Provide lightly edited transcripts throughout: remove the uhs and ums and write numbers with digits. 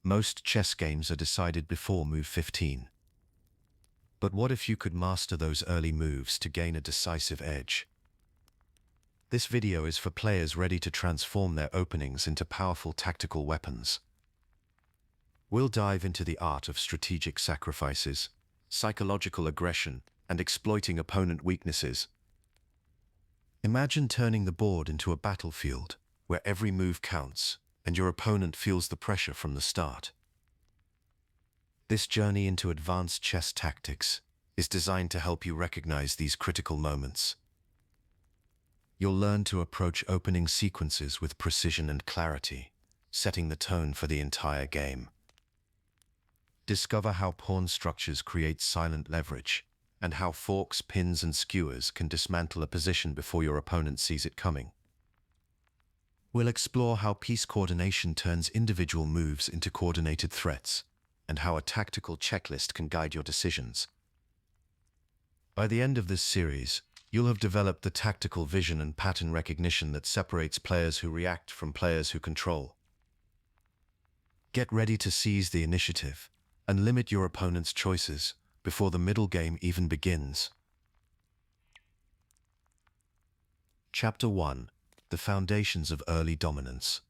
Most chess games are decided before move 15. But what if you could master those early moves to gain a decisive edge? This video is for players ready to transform their openings into powerful tactical weapons. We'll dive into the art of strategic sacrifices, psychological aggression, and exploiting opponent weaknesses. Imagine turning the board into a battlefield where every move counts and your opponent feels the pressure from the start. This journey into advanced chess tactics is designed to help you recognize these critical moments. You'll learn to approach opening sequences with precision and clarity, setting the tone for the entire game. Discover how pawn structures create silent leverage, and how forks, pins, and skewers can dismantle a position before your opponent sees it coming. We'll explore how piece coordination turns individual moves into coordinated threats, and how a tactical checklist can guide your decisions. By the end of this series, you'll have developed the tactical vision and pattern recognition that separates players who react from players who control. Get ready to seize the initiative and limit your opponent's choices before the middle game even begins. Chapter 1: The Foundations of Early Dominance.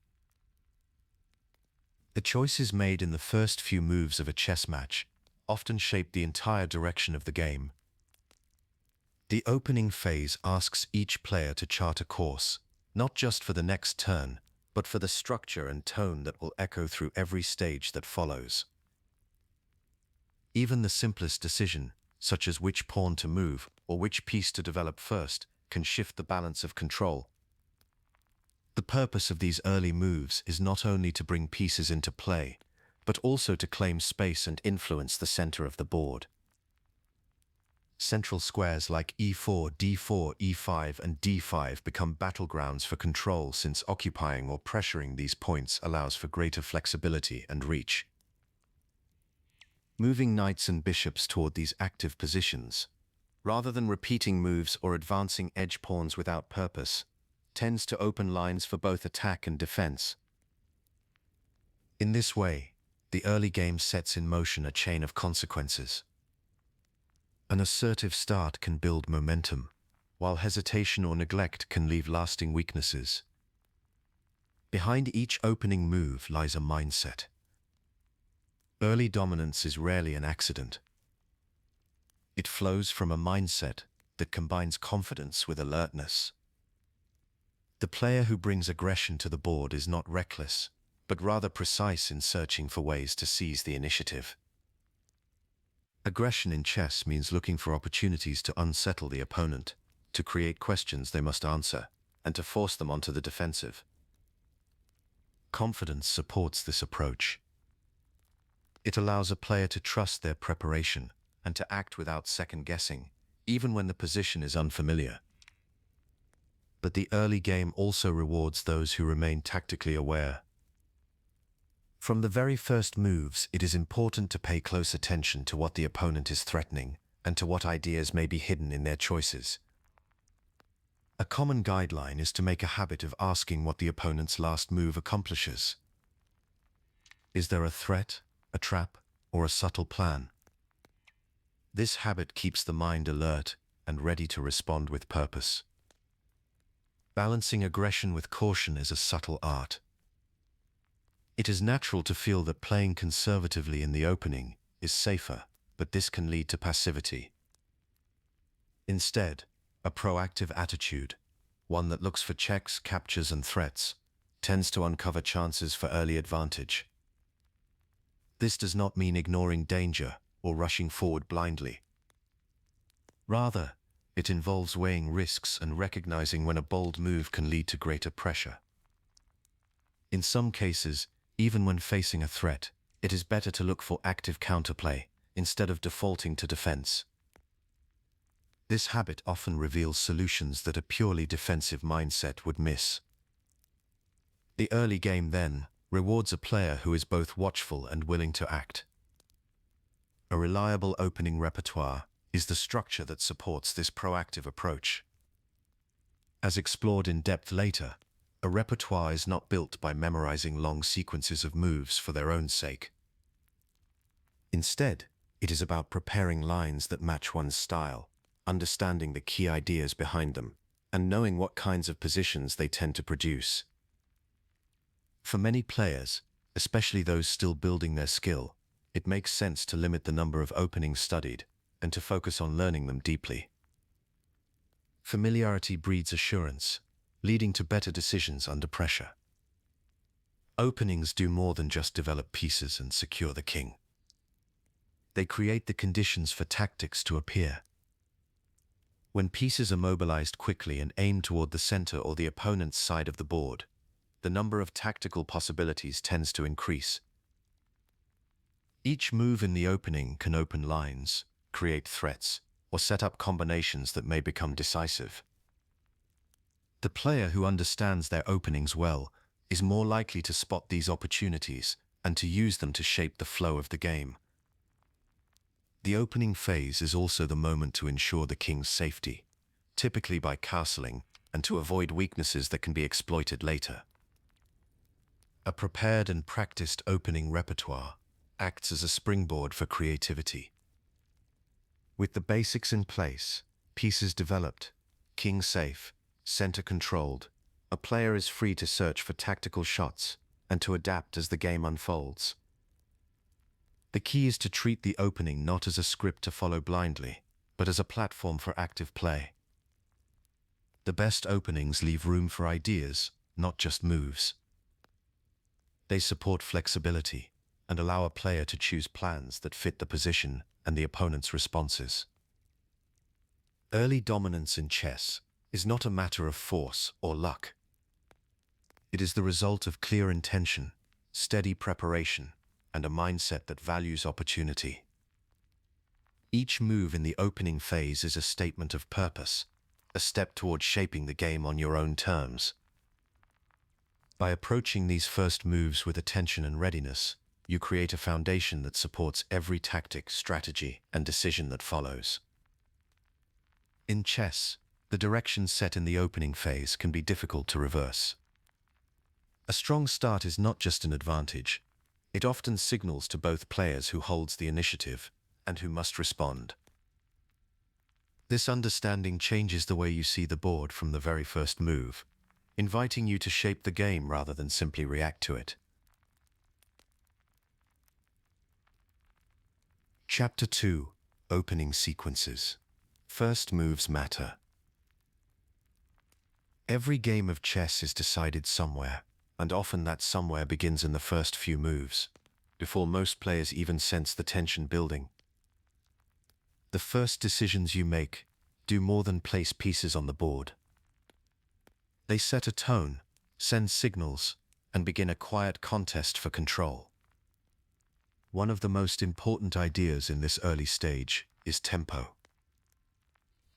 The choices made in the first few moves of a chess match often shape the entire direction of the game. The opening phase asks each player to chart a course, not just for the next turn, but for the structure and tone that will echo through every stage that follows. Even the simplest decision, such as which pawn to move or which piece to develop first, can shift the balance of control. The purpose of these early moves is not only to bring pieces into play, but also to claim space and influence the center of the board. Central squares like e4, d4, e5, and d5 become battlegrounds for control, since occupying or pressuring these points allows for greater flexibility and reach. Moving knights and bishops toward these active positions, rather than repeating moves or advancing edge pawns without purpose, tends to open lines for both attack and defense. In this way, the early game sets in motion a chain of consequences. An assertive start can build momentum, while hesitation or neglect can leave lasting weaknesses. Behind each opening move lies a mindset. Early dominance is rarely an accident. It flows from a mindset that combines confidence with alertness. The player who brings aggression to the board is not reckless, but rather precise in searching for ways to seize the initiative. Aggression in chess means looking for opportunities to unsettle the opponent, to create questions they must answer, and to force them onto the defensive. Confidence supports this approach. It allows a player to trust their preparation and to act without second-guessing, even when the position is unfamiliar. But the early game also rewards those who remain tactically aware. From the very first moves, it is important to pay close attention to what the opponent is threatening and to what ideas may be hidden in their choices. A common guideline is to make a habit of asking what the opponent's last move accomplishes. Is there a threat, a trap, or a subtle plan? This habit keeps the mind alert and ready to respond with purpose. Balancing aggression with caution is a subtle art. It is natural to feel that playing conservatively in the opening is safer, but this can lead to passivity. Instead, a proactive attitude, one that looks for checks, captures, and threats, tends to uncover chances for early advantage. This does not mean ignoring danger or rushing forward blindly. Rather, it involves weighing risks and recognizing when a bold move can lead to greater pressure. In some cases, even when facing a threat, it is better to look for active counterplay instead of defaulting to defense. This habit often reveals solutions that a purely defensive mindset would miss. The early game, then, rewards a player who is both watchful and willing to act. A reliable opening repertoire is the structure that supports this proactive approach. As explored in depth later, A repertoire is not built by memorizing long sequences of moves for their own sake. Instead, it is about preparing lines that match one's style, understanding the key ideas behind them, and knowing what kinds of positions they tend to produce. For many players, especially those still building their skill, it makes sense to limit the number of openings studied and to focus on learning them deeply. Familiarity breeds assurance, leading to better decisions under pressure. Openings do more than just develop pieces and secure the king. They create the conditions for tactics to appear. When pieces are mobilized quickly and aimed toward the center or the opponent's side of the board, the number of tactical possibilities tends to increase. Each move in the opening can open lines, create threats, or set up combinations that may become decisive. The player who understands their openings well is more likely to spot these opportunities and to use them to shape the flow of the game. The opening phase is also the moment to ensure the king's safety, typically by castling, and to avoid weaknesses that can be exploited later. A prepared and practiced opening repertoire acts as a springboard for creativity. With the basics in place, pieces developed, king safe, center controlled, a player is free to search for tactical shots and to adapt as the game unfolds. The key is to treat the opening not as a script to follow blindly, but as a platform for active play. The best openings leave room for ideas, not just moves. They support flexibility and allow a player to choose plans that fit the position and the opponent's responses. Early dominance in chess is not a matter of force or luck. It is the result of clear intention, steady preparation, and a mindset that values opportunity. Each move in the opening phase is a statement of purpose, a step towards shaping the game on your own terms. By approaching these first moves with attention and readiness, you create a foundation that supports every tactic, strategy, and decision that follows. In chess, the direction set in the opening phase can be difficult to reverse. A strong start is not just an advantage. It often signals to both players who holds the initiative and who must respond. This understanding changes the way you see the board from the very first move, inviting you to shape the game rather than simply react to it. Chapter 2: Opening Sequences. First moves matter. Every game of chess is decided somewhere, and often that somewhere begins in the first few moves, before most players even sense the tension building. The first decisions you make do more than place pieces on the board. They set a tone, send signals, and begin a quiet contest for control. One of the most important ideas in this early stage is tempo.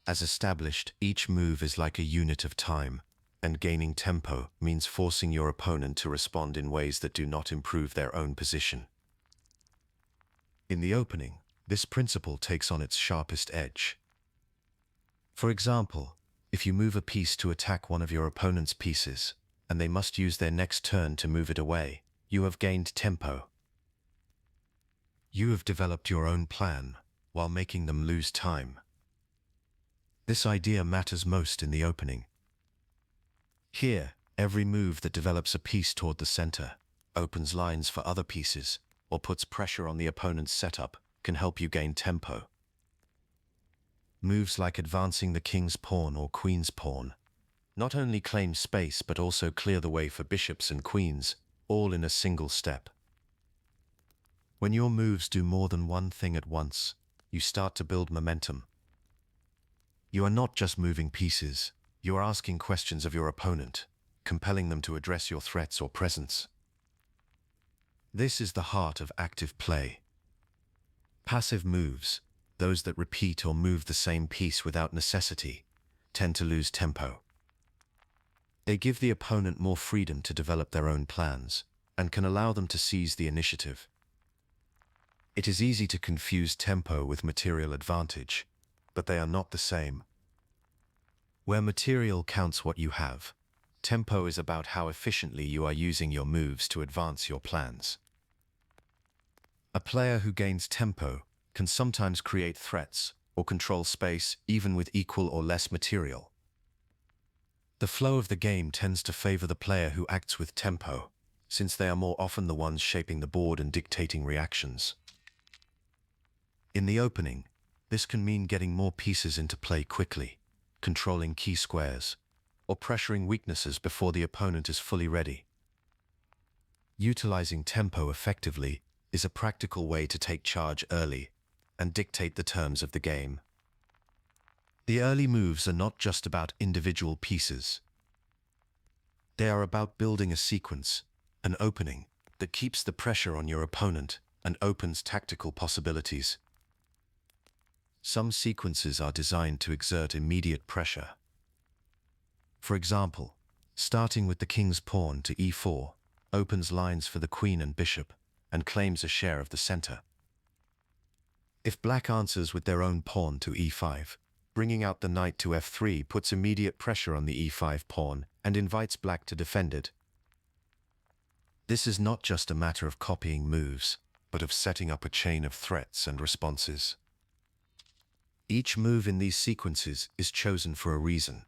As established, each move is like a unit of time, and gaining tempo means forcing your opponent to respond in ways that do not improve their own position. In the opening, this principle takes on its sharpest edge. For example, if you move a piece to attack one of your opponent's pieces, and they must use their next turn to move it away, you have gained tempo. You have developed your own plan, while making them lose time. This idea matters most in the opening. Here, every move that develops a piece toward the center, opens lines for other pieces, or puts pressure on the opponent's setup can help you gain tempo. Moves like advancing the king's pawn or queen's pawn not only claim space but also clear the way for bishops and queens, all in a single step. When your moves do more than one thing at once, you start to build momentum. You are not just moving pieces, you are asking questions of your opponent, compelling them to address your threats or presence. This is the heart of active play. Passive moves, those that repeat or move the same piece without necessity, tend to lose tempo. They give the opponent more freedom to develop their own plans, and can allow them to seize the initiative. It is easy to confuse tempo with material advantage, but they are not the same. Where material counts what you have, Tempo is about how efficiently you are using your moves to advance your plans. A player who gains tempo can sometimes create threats or control space even with equal or less material. The flow of the game tends to favor the player who acts with tempo, since they are more often the ones shaping the board and dictating reactions. In the opening, this can mean getting more pieces into play quickly, controlling key squares, or pressuring weaknesses before the opponent is fully ready. Utilizing tempo effectively is a practical way to take charge early and dictate the terms of the game. The early moves are not just about individual pieces. They are about building a sequence, an opening, that keeps the pressure on your opponent and opens tactical possibilities. Some sequences are designed to exert immediate pressure. For example, starting with the king's pawn to e4 opens lines for the queen and bishop and claims a share of the center. If black answers with their own pawn to e5, bringing out the knight to f3 puts immediate pressure on the e5 pawn and invites black to defend it. This is not just a matter of copying moves, but of setting up a chain of threats and responses. Each move in these sequences is chosen for a reason.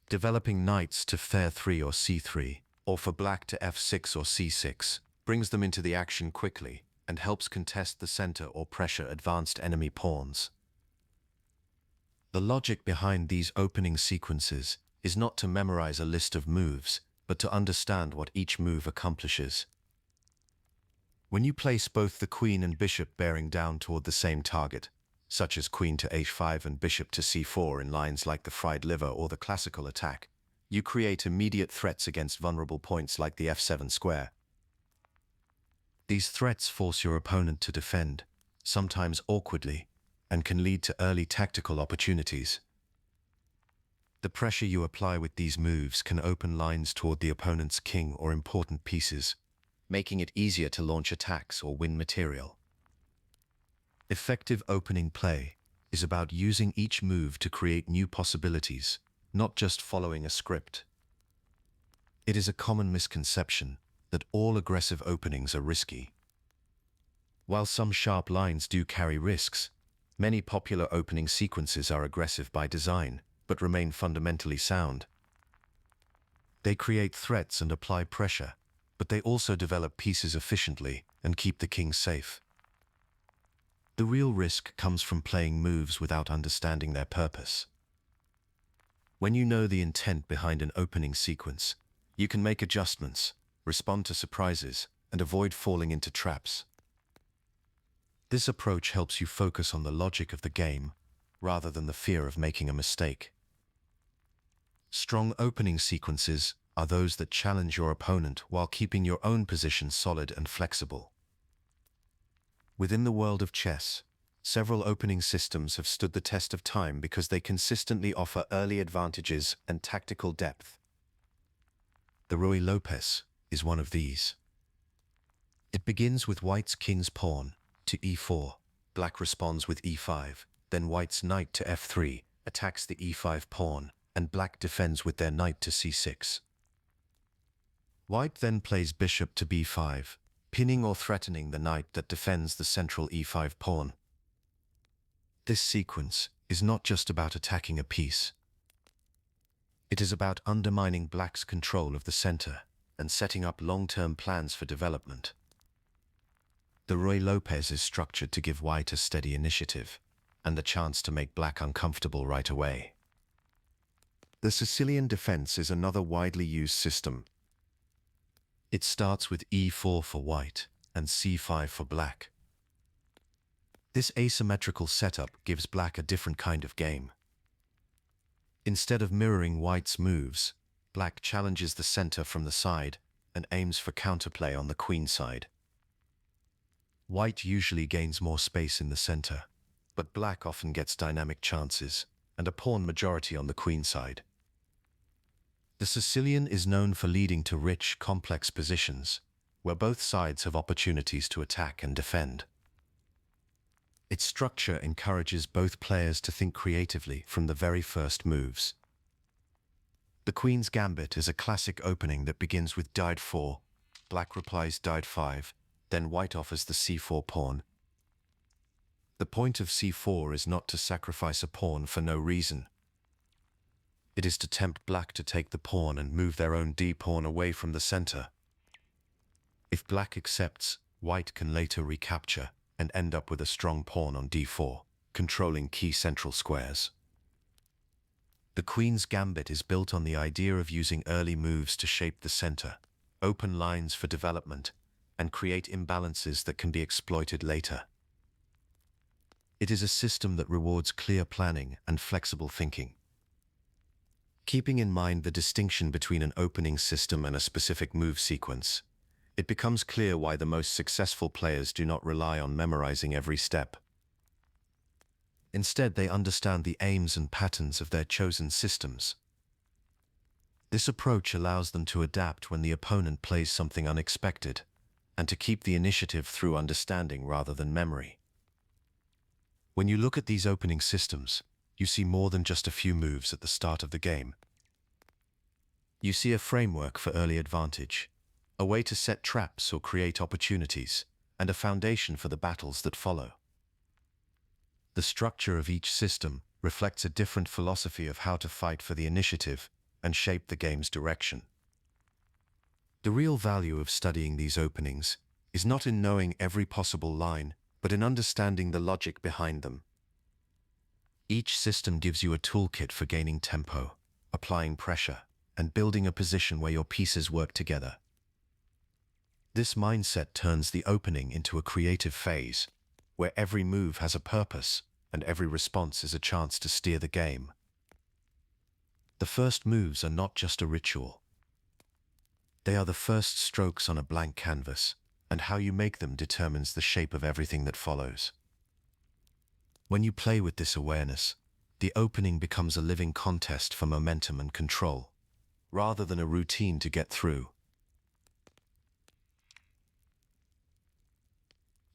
Developing knights to f3 or c3, or for black to f6 or c6, brings them into the action quickly and helps contest the center or pressure advanced enemy pawns. The logic behind these opening sequences is not to memorize a list of moves, but to understand what each move accomplishes. When you place both the queen and bishop bearing down toward the same target, such as queen to h5 and bishop to c4 in lines like the fried liver or the classical attack, you create immediate threats against vulnerable points like the f7 square. These threats force your opponent to defend, sometimes awkwardly, and can lead to early tactical opportunities. The pressure you apply with these moves can open lines toward the opponent's king or important pieces, making it easier to launch attacks or win material. Effective opening play is about using each move to create new possibilities, not just following a script. It is a common misconception that all aggressive openings are risky. While some sharp lines do carry risks, many popular opening sequences are aggressive by design, but remain fundamentally sound. They create threats and apply pressure, but they also develop pieces efficiently and keep the king safe. The real risk comes from playing moves without understanding their purpose. When you know the intent behind an opening sequence, you can make adjustments, respond to surprises, and avoid falling into traps. This approach helps you focus on the logic of the game, rather than the fear of making a mistake. Strong opening sequences are those that challenge your opponent while keeping your own position solid and flexible. Within the world of chess, several opening systems have stood the test of time because they consistently offer early advantages and tactical depth. The Ruy Lopez is one of these. It begins with white's king's pawn to e4, black responds with e5, then white's knight to f3 attacks the e5 pawn, and black defends with their knight to c6. White then plays bishop to b5, pinning or threatening the knight that defends the central e5 pawn. This sequence is not just about attacking a piece. It is about undermining black's control of the center and setting up long-term plans for development. The Ruy Lopez is structured to give white a steady initiative and the chance to make black uncomfortable right away. The Sicilian defense is another widely used system. It starts with e4 for white and c5 for black. This asymmetrical setup gives black a different kind of game. Instead of mirroring white's moves, black challenges the center from the side and aims for counterplay on the queen side. White usually gains more space in the center, but black often gets dynamic chances and a pawn majority on the queen side. The Sicilian is known for leading to rich, complex positions, where both sides have opportunities to attack and defend. Its structure encourages both players to think creatively from the very first moves. The Queen's Gambit is a classic opening that begins with Died 4, black replies Died 5, then white offers the c4 pawn. The point of c4 is not to sacrifice a pawn for no reason. It is to tempt black to take the pawn and move their own d-pawn away from the center. If black accepts, white can later recapture and end up with a strong pawn on d4, controlling key central squares. The Queen's Gambit is built on the idea of using early moves to shape the center, open lines for development, and create imbalances that can be exploited later. It is a system that rewards clear planning and flexible thinking. Keeping in mind the distinction between an opening system and a specific move sequence, it becomes clear why the most successful players do not rely on memorizing every step. Instead, they understand the aims and patterns of their chosen systems. This approach allows them to adapt when the opponent plays something unexpected, and to keep the initiative through understanding rather than memory. When you look at these opening systems, you see more than just a few moves at the start of the game. You see a framework for early advantage, a way to set traps or create opportunities, and a foundation for the battles that follow. The structure of each system reflects a different philosophy of how to fight for the initiative and shape the game's direction. The real value of studying these openings is not in knowing every possible line, but in understanding the logic behind them. Each system gives you a toolkit for gaining tempo, applying pressure, and building a position where your pieces work together. This mindset turns the opening into a creative phase, where every move has a purpose and every response is a chance to steer the game. The first moves are not just a ritual. They are the first strokes on a blank canvas, and how you make them determines the shape of everything that follows. When you play with this awareness, the opening becomes a living contest for momentum and control, rather than a routine to get through.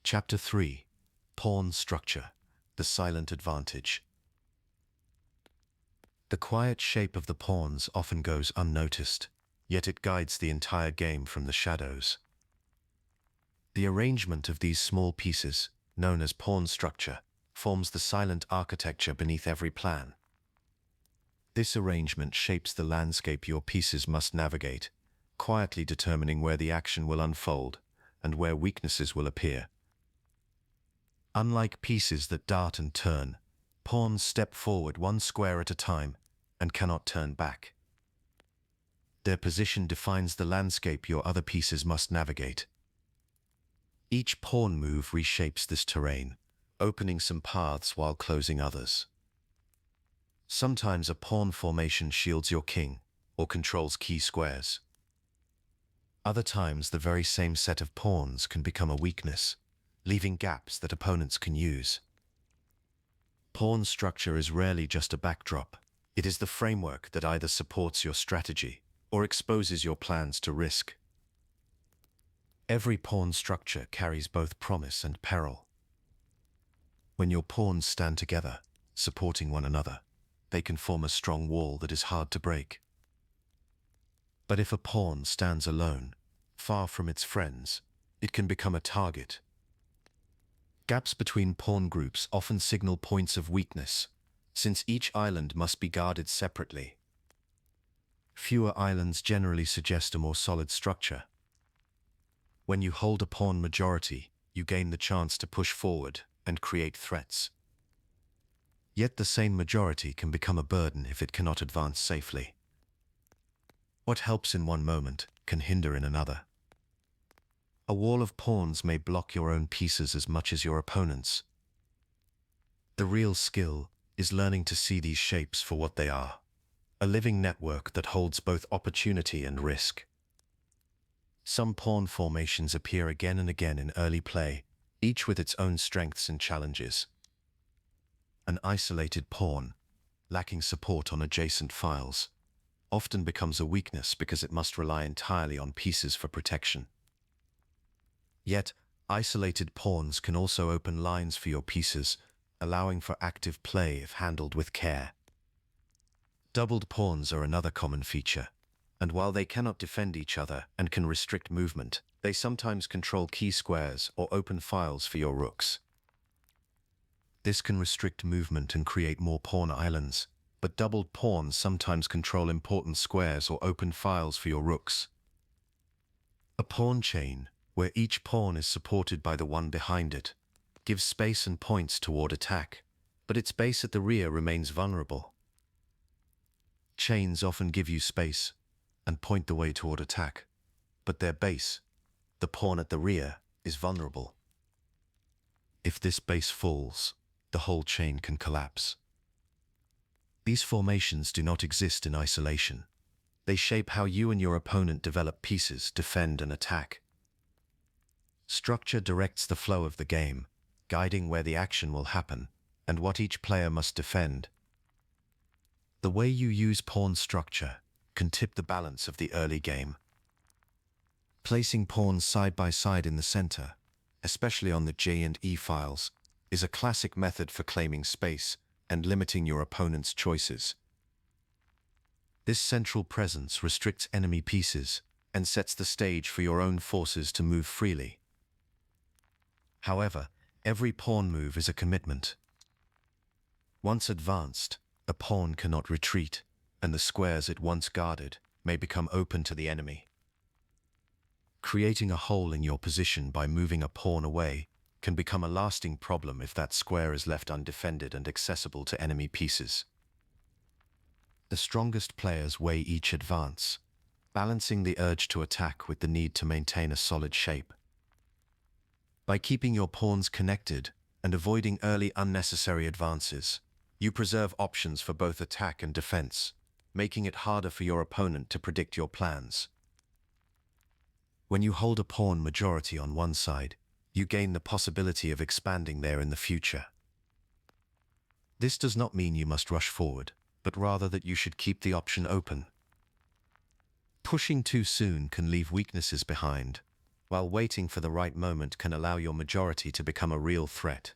Chapter 3. Pawn Structure, the Silent Advantage. The quiet shape of the pawns often goes unnoticed, yet it guides the entire game from the shadows. The arrangement of these small pieces, known as pawn structure, forms the silent architecture beneath every plan. This arrangement shapes the landscape your pieces must navigate, quietly determining where the action will unfold and where weaknesses will appear. Unlike pieces that dart and turn, pawns step forward one square at a time and cannot turn back. Their position defines the landscape your other pieces must navigate. Each pawn move reshapes this terrain, opening some paths while closing others. Sometimes a pawn formation shields your king or controls key squares. Other times the very same set of pawns can become a weakness, leaving gaps that opponents can use. Pawn structure is rarely just a backdrop. It is the framework that either supports your strategy or exposes your plans to risk. Every pawn structure carries both promise and peril. When your pawns stand together, supporting one another, they can form a strong wall that is hard to break. But if a pawn stands alone, far from its friends, it can become a target. Gaps between pawn groups often signal points of weakness, since each island must be guarded separately. Fewer islands generally suggest a more solid structure. When you hold a pawn majority, you gain the chance to push forward and create threats. Yet the same majority can become a burden if it cannot advance safely. What helps in one moment can hinder in another. A wall of pawns may block your own pieces as much as your opponent's. The real skill is learning to see these shapes for what they are, a living network that holds both opportunity and risk. Some pawn formations appear again and again in early play, each with its own strengths and challenges. An isolated pawn, lacking support on adjacent files, often becomes a weakness because it must rely entirely on pieces for protection. Yet, isolated pawns can also open lines for your pieces, allowing for active play if handled with care. Doubled pawns are another common feature, and while they cannot defend each other and can restrict movement, they sometimes control key squares or open files for your rooks. This can restrict movement and create more pawn islands, but doubled pawns sometimes control important squares or open files for your rooks. A pawn chain, where each pawn is supported by the one behind it, gives space and points toward attack, but its base at the rear remains vulnerable. Chains often give you space and point the way toward attack, but their base, the pawn at the rear, is vulnerable. If this base falls, the whole chain can collapse. These formations do not exist in isolation. They shape how you and your opponent develop pieces, defend, and attack. Structure directs the flow of the game, guiding where the action will happen and what each player must defend. The way you use pawn structure can tip the balance of the early game. Placing pawns side by side in the center, especially on the J and E files, is a classic method for claiming space and limiting your opponent's choices. This central presence restricts enemy pieces and sets the stage for your own forces to move freely. However, every pawn move is a commitment. Once advanced, a pawn cannot retreat, and the squares it once guarded may become open to the enemy. Creating a hole in your position by moving a pawn away can become a lasting problem if that square is left undefended and accessible to enemy pieces. The strongest players weigh each advance, balancing the urge to attack with the need to maintain a solid shape. By keeping your pawns connected and avoiding early unnecessary advances, you preserve options for both attack and defense, making it harder for your opponent to predict your plans. When you hold a pawn majority on one side, you gain the possibility of expanding there in the future. This does not mean you must rush forward, but rather that you should keep the option open. Pushing too soon can leave weaknesses behind, while waiting for the right moment can allow your majority to become a real threat.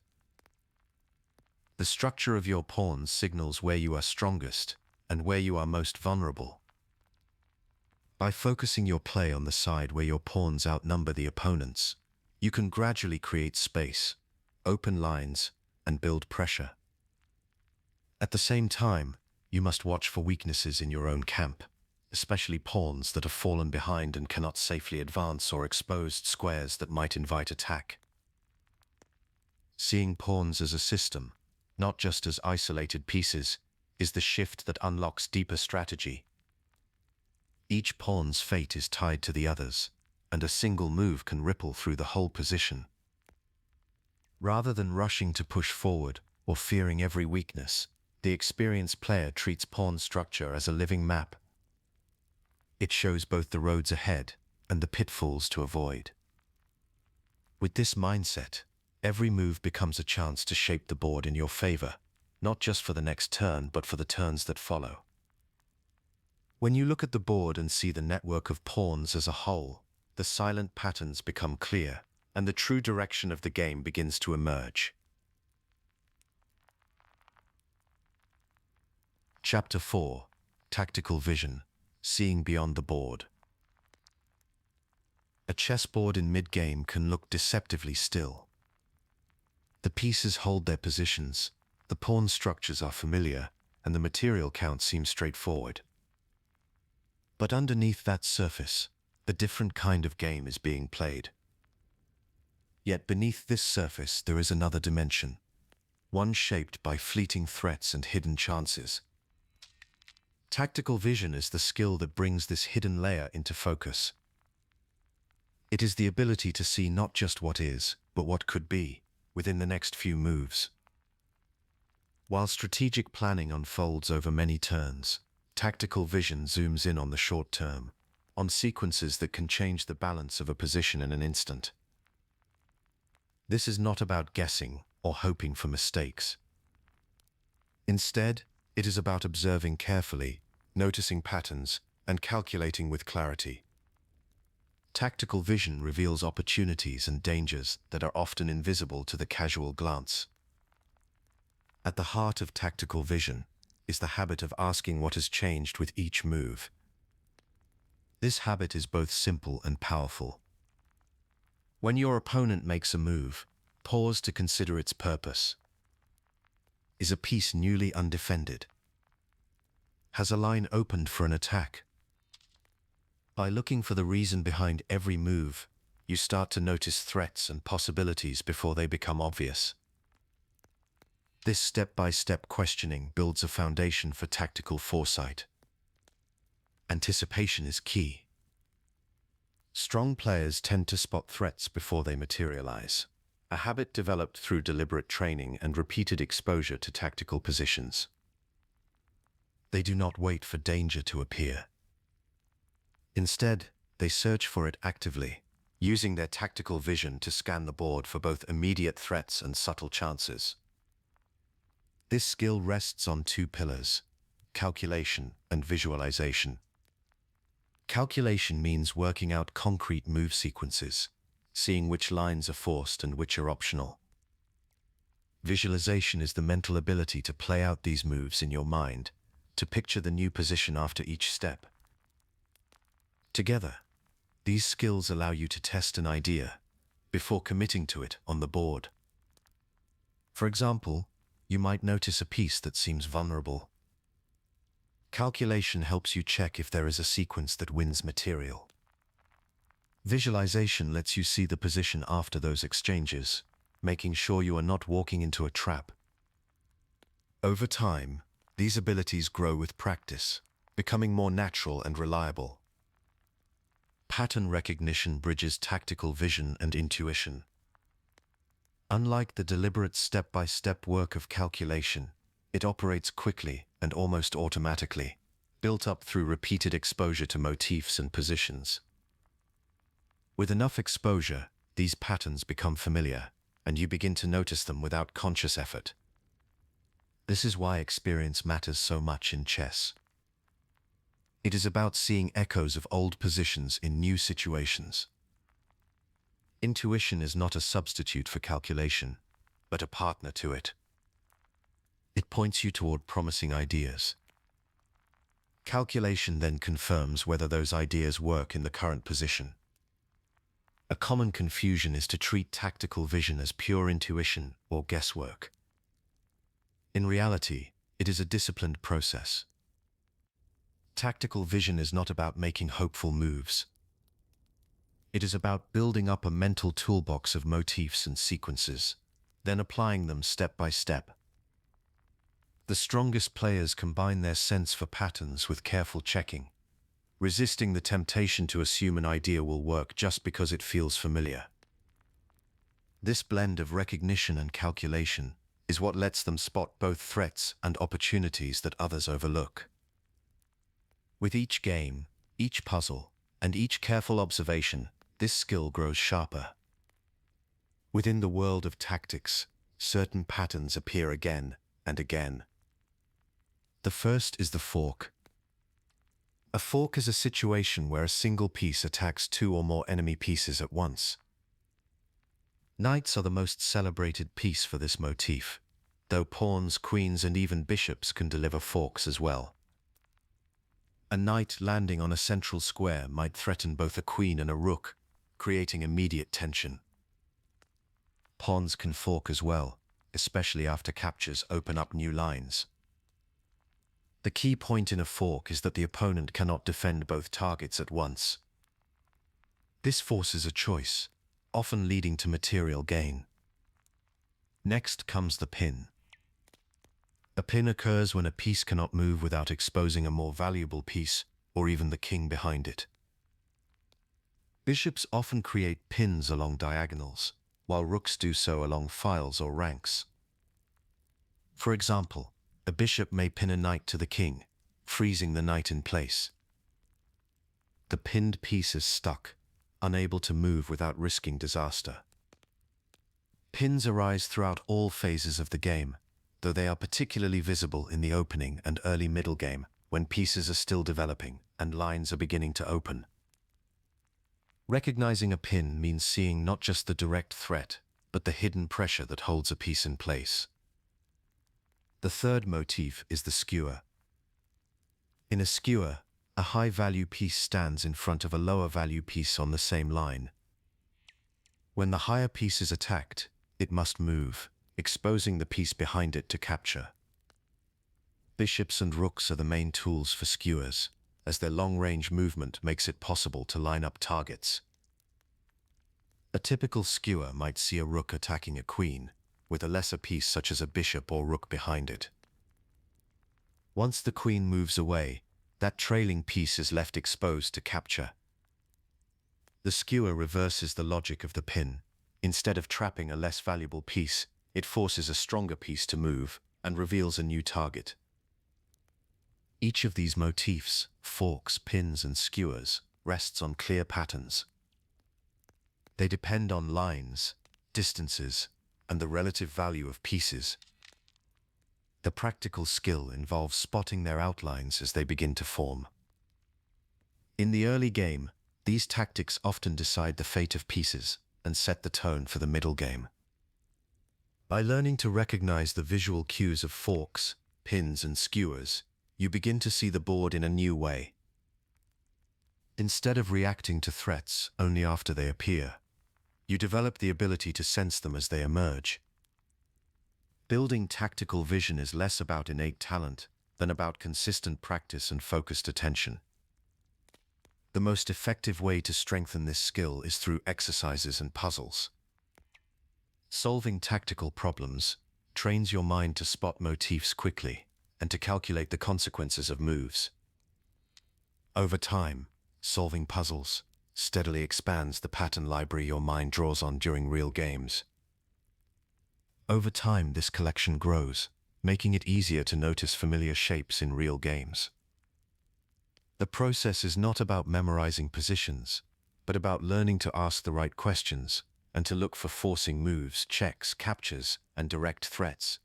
The structure of your pawns signals where you are strongest and where you are most vulnerable. By focusing your play on the side where your pawns outnumber the opponents, you can gradually create space, open lines, and build pressure. At the same time, you must watch for weaknesses in your own camp, especially pawns that have fallen behind and cannot safely advance or exposed squares that might invite attack. Seeing pawns as a system, not just as isolated pieces, is the shift that unlocks deeper strategy. Each pawn's fate is tied to the others, and a single move can ripple through the whole position. Rather than rushing to push forward or fearing every weakness, the experienced player treats pawn structure as a living map. It shows both the roads ahead and the pitfalls to avoid. With this mindset, every move becomes a chance to shape the board in your favor, not just for the next turn, but for the turns that follow. When you look at the board and see the network of pawns as a whole, the silent patterns become clear, and the true direction of the game begins to emerge. Chapter 4: Tactical Vision: Seeing Beyond the Board. A chessboard in mid-game can look deceptively still. The pieces hold their positions, the pawn structures are familiar, and the material count seems straightforward. But underneath that surface, a different kind of game is being played. Yet beneath this surface there is another dimension, one shaped by fleeting threats and hidden chances. Tactical vision is the skill that brings this hidden layer into focus. It is the ability to see not just what is, but what could be, within the next few moves. While strategic planning unfolds over many turns, tactical vision zooms in on the short term, on sequences that can change the balance of a position in an instant. This is not about guessing or hoping for mistakes. Instead, it is about observing carefully, noticing patterns, and calculating with clarity. Tactical vision reveals opportunities and dangers that are often invisible to the casual glance. At the heart of tactical vision is the habit of asking what has changed with each move. This habit is both simple and powerful. When your opponent makes a move, pause to consider its purpose. Is a piece newly undefended? Has a line opened for an attack? By looking for the reason behind every move, you start to notice threats and possibilities before they become obvious. This step-by-step questioning builds a foundation for tactical foresight. Anticipation is key. Strong players tend to spot threats before they materialize, a habit developed through deliberate training and repeated exposure to tactical positions. They do not wait for danger to appear. Instead, they search for it actively, using their tactical vision to scan the board for both immediate threats and subtle chances. This skill rests on two pillars: calculation and visualization. Calculation means working out concrete move sequences, seeing which lines are forced and which are optional. Visualization is the mental ability to play out these moves in your mind, to picture the new position after each step. Together, these skills allow you to test an idea before committing to it on the board. For example, you might notice a piece that seems vulnerable. Calculation helps you check if there is a sequence that wins material. Visualization lets you see the position after those exchanges, making sure you are not walking into a trap. Over time, these abilities grow with practice, becoming more natural and reliable. Pattern recognition bridges tactical vision and intuition. Unlike the deliberate step-by-step work of calculation, it operates quickly and almost automatically, built up through repeated exposure to motifs and positions. With enough exposure, these patterns become familiar, and you begin to notice them without conscious effort. This is why experience matters so much in chess. It is about seeing echoes of old positions in new situations. Intuition is not a substitute for calculation, but a partner to it. It points you toward promising ideas. Calculation then confirms whether those ideas work in the current position. A common confusion is to treat tactical vision as pure intuition or guesswork. In reality, it is a disciplined process. Tactical vision is not about making hopeful moves. It is about building up a mental toolbox of motifs and sequences, then applying them step by step. The strongest players combine their sense for patterns with careful checking, resisting the temptation to assume an idea will work just because it feels familiar. This blend of recognition and calculation is what lets them spot both threats and opportunities that others overlook. With each game, each puzzle, and each careful observation, this skill grows sharper. Within the world of tactics, certain patterns appear again and again. The first is the fork. A fork is a situation where a single piece attacks two or more enemy pieces at once. Knights are the most celebrated piece for this motif, though pawns, queens, and even bishops can deliver forks as well. A knight landing on a central square might threaten both a queen and a rook, creating immediate tension. Pawns can fork as well, especially after captures open up new lines. The key point in a fork is that the opponent cannot defend both targets at once. This forces a choice, often leading to material gain. Next comes the pin. A pin occurs when a piece cannot move without exposing a more valuable piece, or even the king behind it. Bishops often create pins along diagonals, while rooks do so along files or ranks. For example, a bishop may pin a knight to the king, freezing the knight in place. The pinned piece is stuck, unable to move without risking disaster. Pins arise throughout all phases of the game, though they are particularly visible in the opening and early middle game, when pieces are still developing and lines are beginning to open. Recognizing a pin means seeing not just the direct threat, but the hidden pressure that holds a piece in place. The third motif is the skewer. In a skewer, a high-value piece stands in front of a lower-value piece on the same line. When the higher piece is attacked, it must move, exposing the piece behind it to capture. Bishops and rooks are the main tools for skewers, as their long-range movement makes it possible to line up targets. A typical skewer might see a rook attacking a queen, with a lesser piece such as a bishop or rook behind it. Once the queen moves away, that trailing piece is left exposed to capture. The skewer reverses the logic of the pin. Instead of trapping a less valuable piece, it forces a stronger piece to move and reveals a new target. Each of these motifs, forks, pins, and skewers, rests on clear patterns. They depend on lines, distances, and the relative value of pieces. The practical skill involves spotting their outlines as they begin to form. In the early game, these tactics often decide the fate of pieces and set the tone for the middle game. By learning to recognize the visual cues of forks, pins, and skewers, you begin to see the board in a new way. Instead of reacting to threats only after they appear, you develop the ability to sense them as they emerge. Building tactical vision is less about innate talent than about consistent practice and focused attention. The most effective way to strengthen this skill is through exercises and puzzles. Solving tactical problems trains your mind to spot motifs quickly and to calculate the consequences of moves. Over time, solving puzzles steadily expands the pattern library your mind draws on during real games. Over time, this collection grows, making it easier to notice familiar shapes in real games. The process is not about memorizing positions, but about learning to ask the right questions and to look for forcing moves, checks, captures, and direct threats.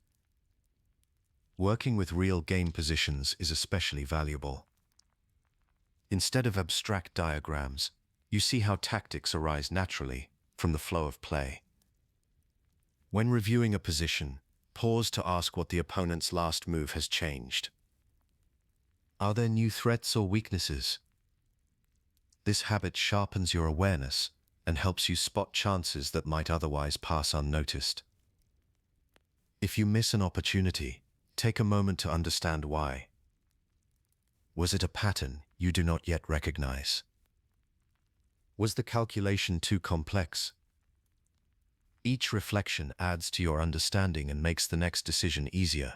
Working with real game positions is especially valuable. Instead of abstract diagrams, you see how tactics arise naturally from the flow of play. When reviewing a position, pause to ask what the opponent's last move has changed. Are there new threats or weaknesses? This habit sharpens your awareness and helps you spot chances that might otherwise pass unnoticed. If you miss an opportunity, take a moment to understand why. Was it a pattern you do not yet recognize? Was the calculation too complex? Each reflection adds to your understanding and makes the next decision easier.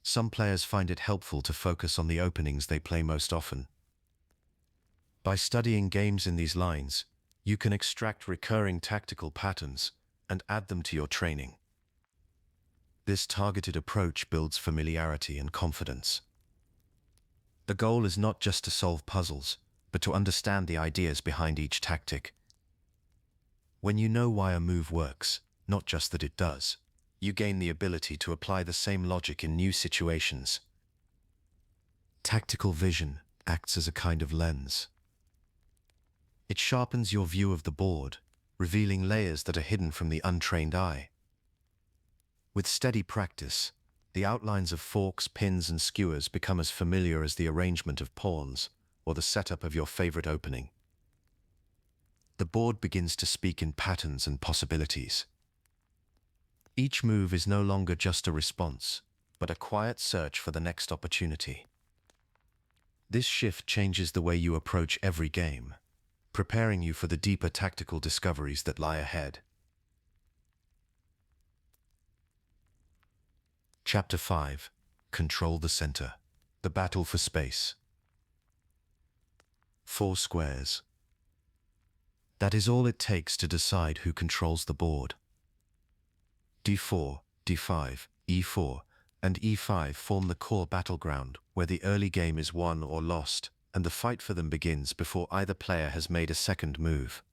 Some players find it helpful to focus on the openings they play most often. By studying games in these lines, you can extract recurring tactical patterns and add them to your training. This targeted approach builds familiarity and confidence. The goal is not just to solve puzzles, but to understand the ideas behind each tactic. When you know why a move works, not just that it does, you gain the ability to apply the same logic in new situations. Tactical vision acts as a kind of lens. It sharpens your view of the board, revealing layers that are hidden from the untrained eye. With steady practice, the outlines of forks, pins, and skewers become as familiar as the arrangement of pawns or the setup of your favorite opening. The board begins to speak in patterns and possibilities. Each move is no longer just a response, but a quiet search for the next opportunity. This shift changes the way you approach every game, preparing you for the deeper tactical discoveries that lie ahead. Chapter 5. Control the Center. The Battle for Space. 4 squares. That is all it takes to decide who controls the board. d4, d5, e4, and e5 form the core battleground where the early game is won or lost, and the fight for them begins before either player has made a second move.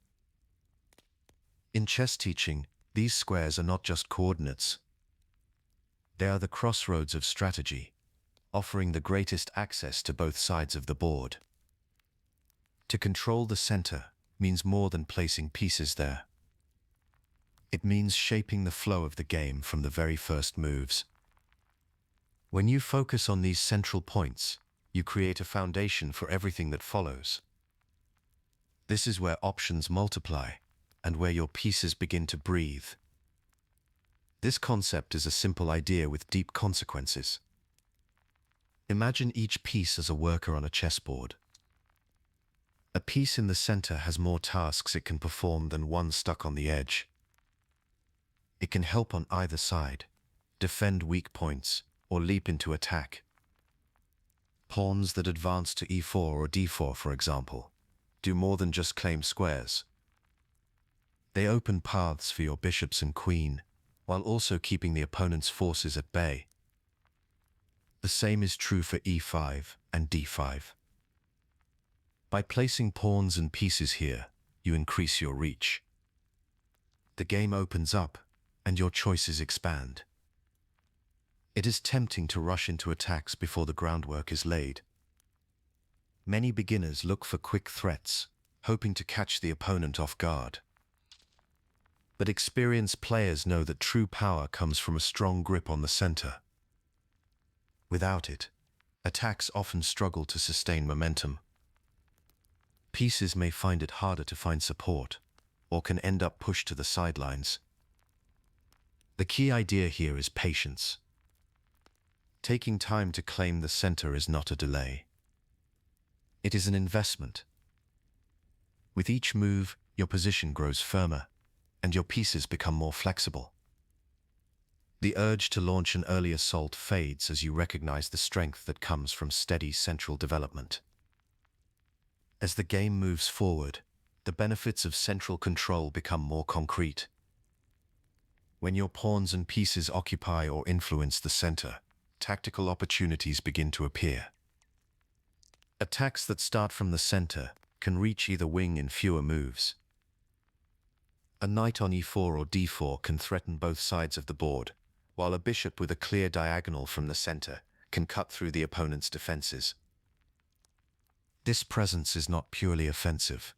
In chess teaching, these squares are not just coordinates. They are the crossroads of strategy, offering the greatest access to both sides of the board. To control the center means more than placing pieces there. It means shaping the flow of the game from the very first moves. When you focus on these central points, you create a foundation for everything that follows. This is where options multiply, and where your pieces begin to breathe. This concept is a simple idea with deep consequences. Imagine each piece as a worker on a chessboard. A piece in the center has more tasks it can perform than one stuck on the edge. It can help on either side, defend weak points, or leap into attack. Pawns that advance to e4 or d4, for example, do more than just claim squares. They open paths for your bishops and queen, while also keeping the opponent's forces at bay. The same is true for e5 and d5. By placing pawns and pieces here, you increase your reach. The game opens up, and your choices expand. It is tempting to rush into attacks before the groundwork is laid. Many beginners look for quick threats, hoping to catch the opponent off guard. But experienced players know that true power comes from a strong grip on the center. Without it, attacks often struggle to sustain momentum. Pieces may find it harder to find support, or can end up pushed to the sidelines. The key idea here is patience. Taking time to claim the center is not a delay. It is an investment. With each move, your position grows firmer, and your pieces become more flexible. The urge to launch an early assault fades as you recognize the strength that comes from steady central development. As the game moves forward, the benefits of central control become more concrete. When your pawns and pieces occupy or influence the center, tactical opportunities begin to appear. Attacks that start from the center can reach either wing in fewer moves. A knight on e4 or d4 can threaten both sides of the board, while a bishop with a clear diagonal from the center can cut through the opponent's defenses. This presence is not purely offensive.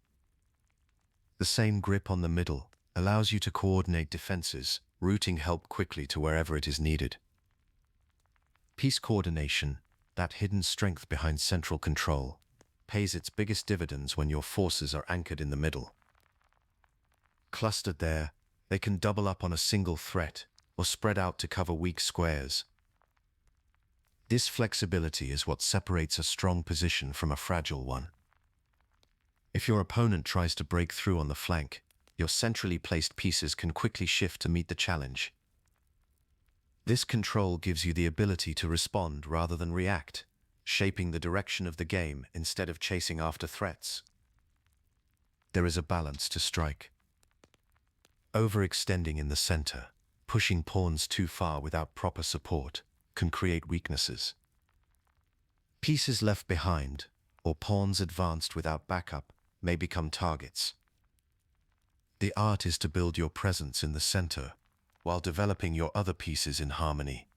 The same grip on the middle allows you to coordinate defenses, routing help quickly to wherever it is needed. Piece coordination, that hidden strength behind central control, pays its biggest dividends when your forces are anchored in the middle. Clustered there, they can double up on a single threat or spread out to cover weak squares. This flexibility is what separates a strong position from a fragile one. If your opponent tries to break through on the flank, your centrally placed pieces can quickly shift to meet the challenge. This control gives you the ability to respond rather than react, shaping the direction of the game instead of chasing after threats. There is a balance to strike. Overextending in the center, pushing pawns too far without proper support, can create weaknesses. Pieces left behind, or pawns advanced without backup, may become targets. The art is to build your presence in the center, while developing your other pieces in harmony.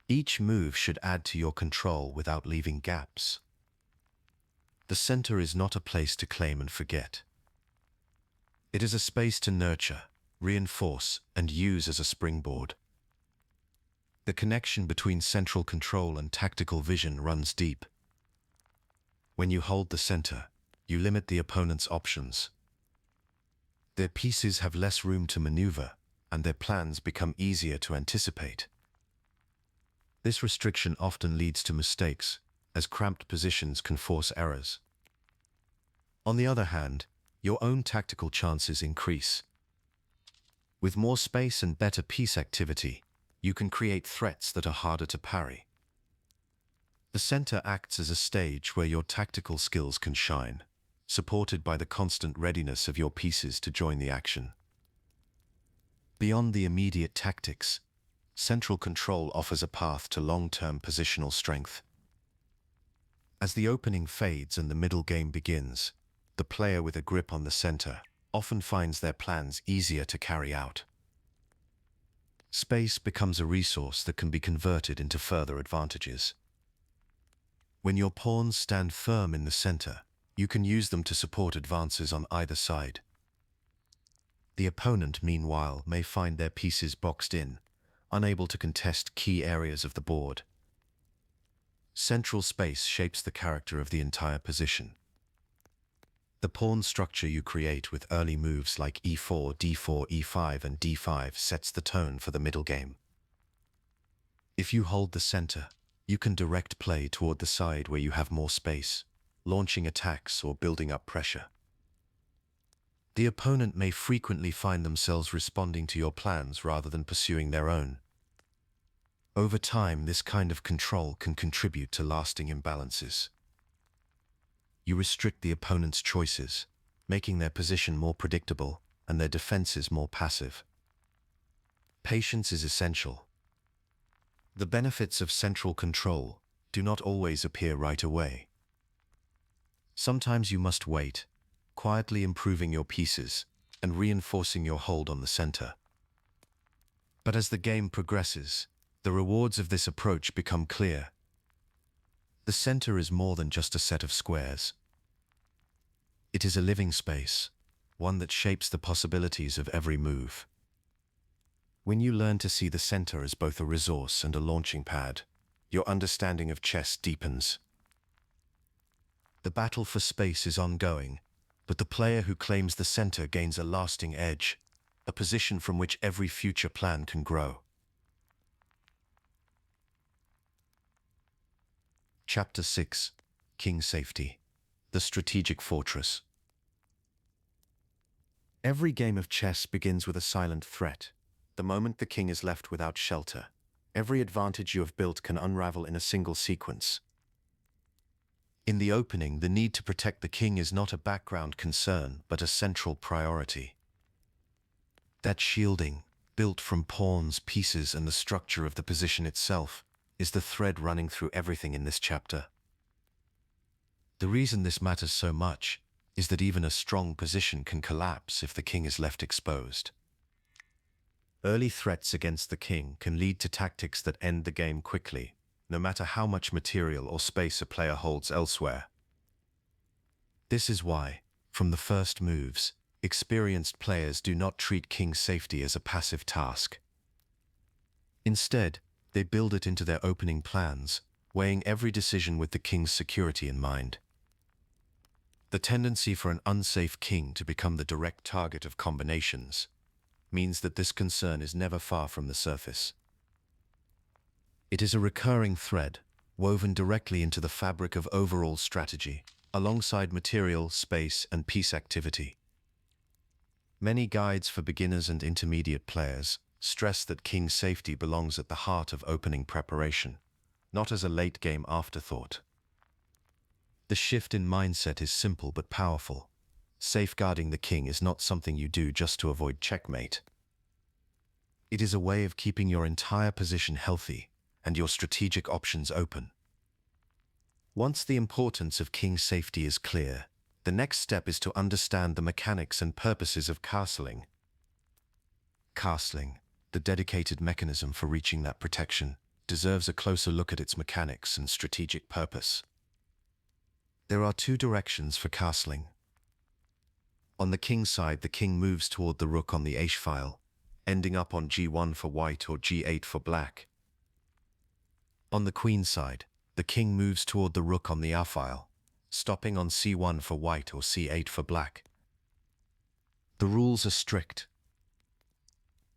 Each move should add to your control without leaving gaps. The center is not a place to claim and forget. It is a space to nurture, reinforce, and use as a springboard. The connection between central control and tactical vision runs deep. When you hold the center, you limit the opponent's options. Their pieces have less room to maneuver, and their plans become easier to anticipate. This restriction often leads to mistakes, as cramped positions can force errors. On the other hand, your own tactical chances increase. With more space and better piece activity, you can create threats that are harder to parry. The center acts as a stage where your tactical skills can shine, supported by the constant readiness of your pieces to join the action. Beyond the immediate tactics, central control offers a path to long-term positional strength. As the opening fades and the middle game begins, the player with a grip on the center often finds their plans easier to carry out. Space becomes a resource that can be converted into further advantages. When your pawns stand firm in the center, you can use them to support advances on either side. The opponent, meanwhile, may find their pieces boxed in, unable to contest key areas of the board. Central space shapes the character of the entire position. The pawn structure you create with early moves like e4, d4, e5, and d5 sets the tone for the middle game. If you hold the center, you can direct play toward the side where you have more space, launching attacks or building up pressure. The opponent may frequently find themselves responding to your plans rather than pursuing their own. Over time, this kind of control can contribute to lasting imbalances. You restrict the opponent's choices, making their position more predictable and their defenses more passive. Patience is essential. The benefits of central control do not always appear right away. Sometimes you must wait, quietly improving your pieces and reinforcing your hold on the center. But as the game progresses, the rewards of this approach become clear. The center is more than just a set of squares. It is a living space, one that shapes the possibilities of every move. When you learn to see the center as both a resource and a launching pad, your understanding of chess deepens. The battle for space is ongoing, but the player who claims the center gains a lasting edge, a position from which every future plan can grow. Chapter 6: King Safety, the Strategic Fortress. Every game of chess begins with a silent threat. The moment the king is left without shelter, every advantage you have built can unravel in a single sequence. In the opening, the need to protect the king is not a background concern, but a central priority. That shielding, built from pawns, pieces, and the structure of the position itself, is the thread running through everything in this chapter. The reason this matters so much is that even a strong position can collapse if the king is left exposed. Early threats against the king can lead to tactics that end the game quickly, no matter how much material or space a player holds elsewhere. This is why, from the first moves, experienced players do not treat king safety as a passive task. Instead, they build it into their opening plans, weighing every decision with the king's security in mind. The tendency for an unsafe king to become the direct target of combinations means that this concern is never far from the surface. It is a recurring thread, woven directly into the fabric of overall strategy, alongside material, space, and piece activity. Many guides for beginners and intermediate players stress that king safety belongs at the heart of opening preparation, not as a late-game afterthought. The shift in mindset is simple but powerful. Safeguarding the king is not something you do just to avoid checkmate. It is a way of keeping your entire position healthy and your strategic options open. Once the importance of king safety is clear, the next step is to understand the mechanics and purposes of castling. Castling, the dedicated mechanism for reaching that protection, deserves a closer look at its mechanics and strategic purpose. There are two directions for castling. On the king's side, the king moves toward the rook on the h-file, ending up on g1 for white or g8 for black. On the queen's side, the king moves toward the rook on the r-file, stopping on c1 for white or c8 for black. The rules are strict.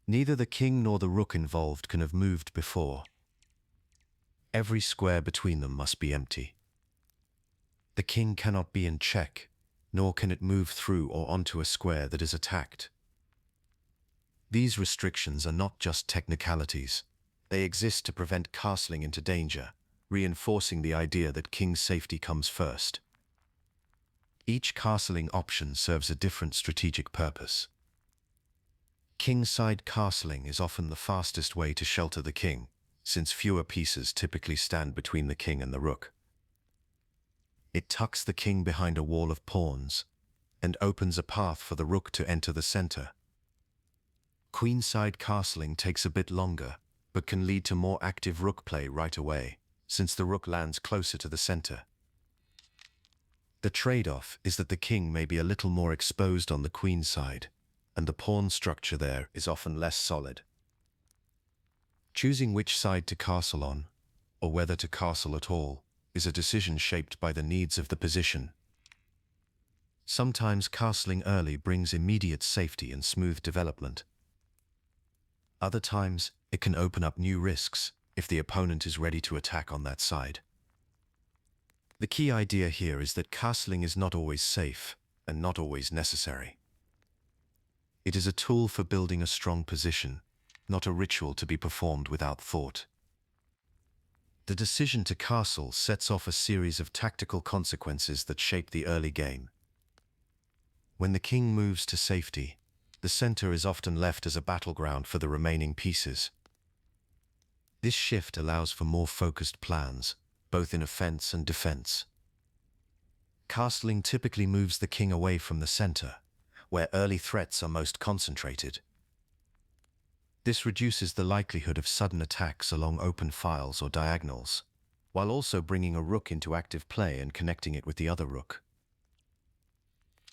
Neither the king nor the rook involved can have moved before. Every square between them must be empty. The king cannot be in check, nor can it move through or onto a square that is attacked. These restrictions are not just technicalities. They exist to prevent castling into danger, reinforcing the idea that king safety comes first. Each castling option serves a different strategic purpose. Kingside castling is often the fastest way to shelter the king, since fewer pieces typically stand between the king and the rook. It tucks the king behind a wall of pawns and opens a path for the rook to enter the center. Queenside castling takes a bit longer, but can lead to more active rook play right away, since the rook lands closer to the center. The trade-off is that the king may be a little more exposed on the queen side, and the pawn structure there is often less solid. Choosing which side to castle on, or whether to castle at all, is a decision shaped by the needs of the position. Sometimes castling early brings immediate safety and smooth development. Other times, it can open up new risks if the opponent is ready to attack on that side. The key idea here is that castling is not always safe and not always necessary. It is a tool for building a strong position, not a ritual to be performed without thought. The decision to castle sets off a series of tactical consequences that shape the early game. When the king moves to safety, the center is often left as a battleground for the remaining pieces. This shift allows for more focused plans, both in offense and defense. Castling typically moves the king away from the center, where early threats are most concentrated. This reduces the likelihood of sudden attacks along open files or diagonals, while also bringing a rook into active play and connecting it with the other rook.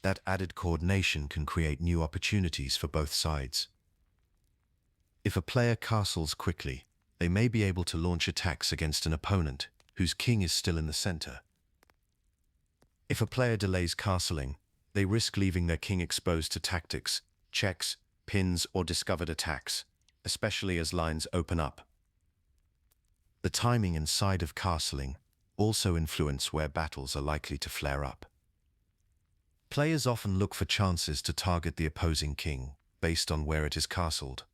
That added coordination can create new opportunities for both sides. If a player castles quickly, they may be able to launch attacks against an opponent whose king is still in the center. If a player delays castling, they risk leaving their king exposed to tactics, checks, pins, or discovered attacks, especially as lines open up. The timing and side of castling also influence where battles are likely to flare up. Players often look for chances to target the opposing king based on where it is castled.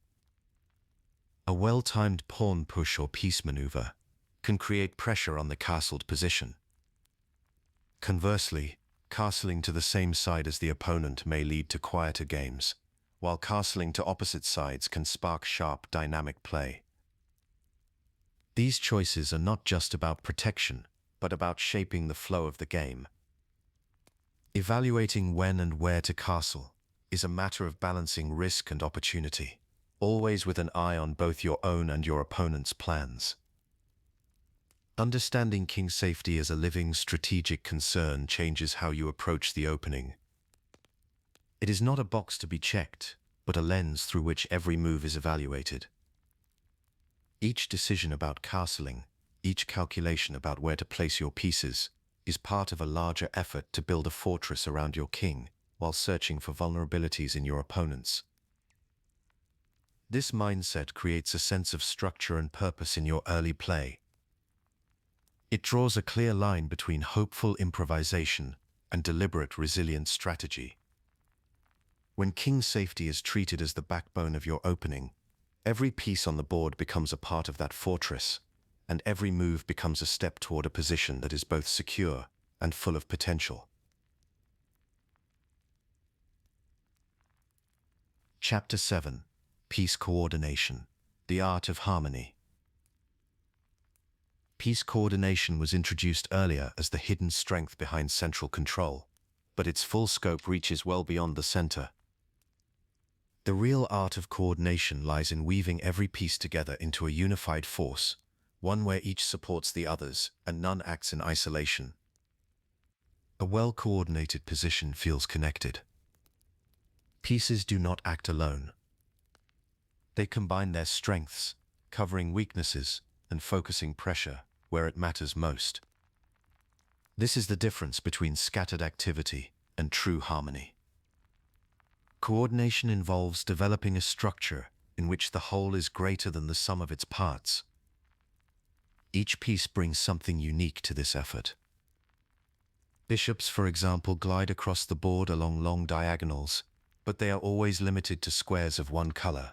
A well-timed pawn push or piece maneuver can create pressure on the castled position. Conversely, castling to the same side as the opponent may lead to quieter games, while castling to opposite sides can spark sharp, dynamic play. These choices are not just about protection, but about shaping the flow of the game. Evaluating when and where to castle is a matter of balancing risk and opportunity, always with an eye on both your own and your opponent's plans. Understanding king safety as a living strategic concern changes how you approach the opening. It is not a box to be checked, but a lens through which every move is evaluated. Each decision about castling, each calculation about where to place your pieces, is part of a larger effort to build a fortress around your king while searching for vulnerabilities in your opponents. This mindset creates a sense of structure and purpose in your early play. It draws a clear line between hopeful improvisation and deliberate, resilient strategy. When king safety is treated as the backbone of your opening, every piece on the board becomes a part of that fortress, and every move becomes a step toward a position that is both secure and full of potential. Chapter 7: Piece Coordination, the Art of Harmony. Piece coordination was introduced earlier as the hidden strength behind central control, but its full scope reaches well beyond the center. The real art of coordination lies in weaving every piece together into a unified force, one where each supports the others and none acts in isolation. A well-coordinated position feels connected. Pieces do not act alone. They combine their strengths, covering weaknesses and focusing pressure where it matters most. This is the difference between scattered activity and true harmony. Coordination involves developing a structure in which the whole is greater than the sum of its parts. Each piece brings something unique to this effort. Bishops, for example, glide across the board along long diagonals, but they are always limited to squares of one color.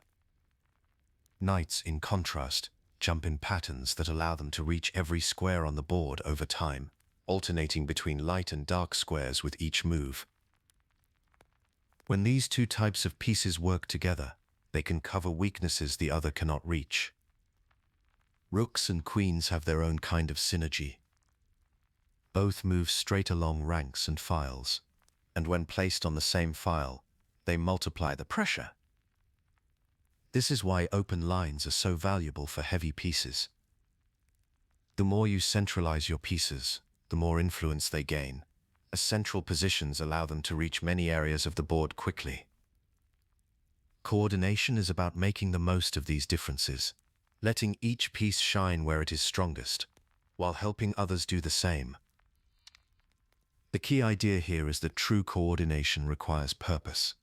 Knights, in contrast, jump in patterns that allow them to reach every square on the board over time, alternating between light and dark squares with each move. When these two types of pieces work together, they can cover weaknesses the other cannot reach. Rooks and queens have their own kind of synergy. Both move straight along ranks and files, and when placed on the same file, they multiply the pressure. This is why open lines are so valuable for heavy pieces. The more you centralize your pieces, the more influence they gain, as central positions allow them to reach many areas of the board quickly. Coordination is about making the most of these differences, letting each piece shine where it is strongest, while helping others do the same. The key idea here is that true coordination requires purpose.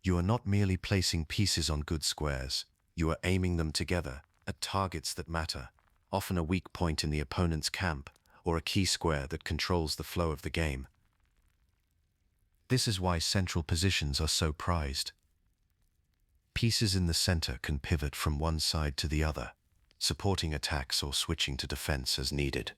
You are not merely placing pieces on good squares, you are aiming them together at targets that matter, often a weak point in the opponent's camp or a key square that controls the flow of the game. This is why central positions are so prized. Pieces in the center can pivot from one side to the other, supporting attacks or switching to defense as needed.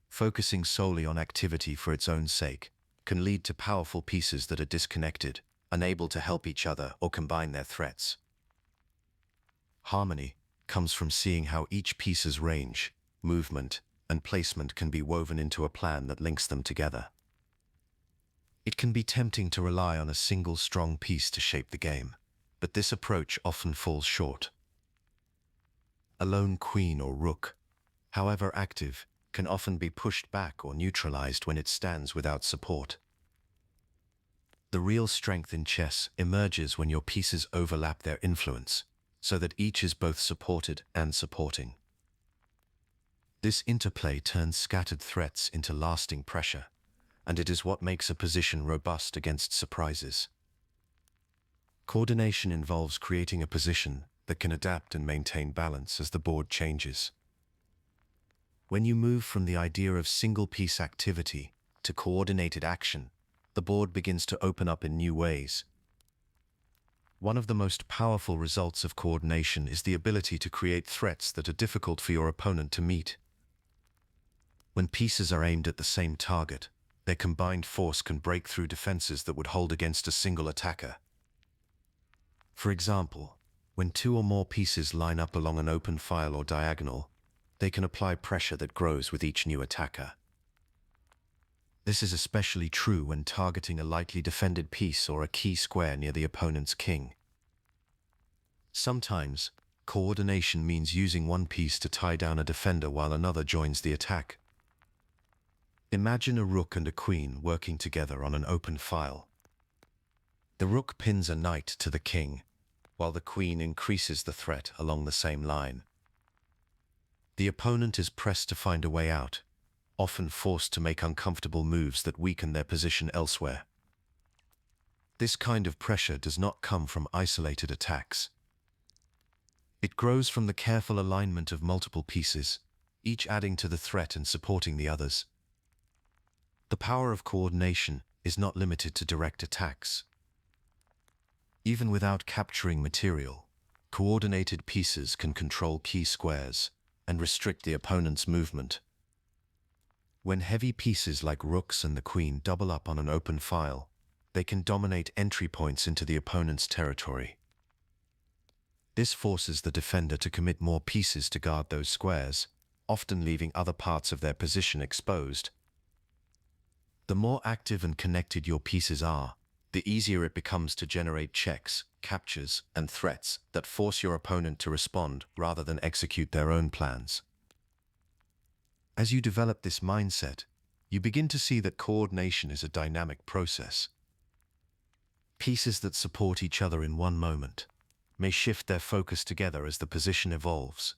Focusing solely on activity for its own sake can lead to powerful pieces that are disconnected, unable to help each other or combine their threats. Harmony comes from seeing how each piece's range, movement, and placement can be woven into a plan that links them together. It can be tempting to rely on a single strong piece to shape the game, but this approach often falls short. A lone queen or rook, however active, can often be pushed back or neutralized when it stands without support. The real strength in chess emerges when your pieces overlap their influence, so that each is both supported and supporting. This interplay turns scattered threats into lasting pressure, and it is what makes a position robust against surprises. Coordination involves creating a position that can adapt and maintain balance as the board changes. When you move from the idea of single-piece activity to coordinated action, the board begins to open up in new ways. One of the most powerful results of coordination is the ability to create threats that are difficult for your opponent to meet. When pieces are aimed at the same target, their combined force can break through defenses that would hold against a single attacker. For example, when two or more pieces line up along an open file or diagonal, they can apply pressure that grows with each new attacker. This is especially true when targeting a lightly defended piece or a key square near the opponent's king. Sometimes, coordination means using one piece to tie down a defender while another joins the attack. Imagine a rook and a queen working together on an open file. The rook pins a knight to the king, while the queen increases the threat along the same line. The opponent is pressed to find a way out, often forced to make uncomfortable moves that weaken their position elsewhere. This kind of pressure does not come from isolated attacks. It grows from the careful alignment of multiple pieces, each adding to the threat and supporting the others. The power of coordination is not limited to direct attacks. Even without capturing material, coordinated pieces can control key squares and restrict the opponent's movement. When heavy pieces like rooks and the queen double up on an open file, they can dominate entry points into the opponent's territory. This forces the defender to commit more pieces to guard those squares, often leaving other parts of their position exposed. The more active and connected your pieces are, the easier it becomes to generate checks, captures, and threats that force your opponent to respond rather than execute their own plans. As you develop this mindset, you begin to see that coordination is a dynamic process. Pieces that support each other in one moment may shift their focus together as the position evolves.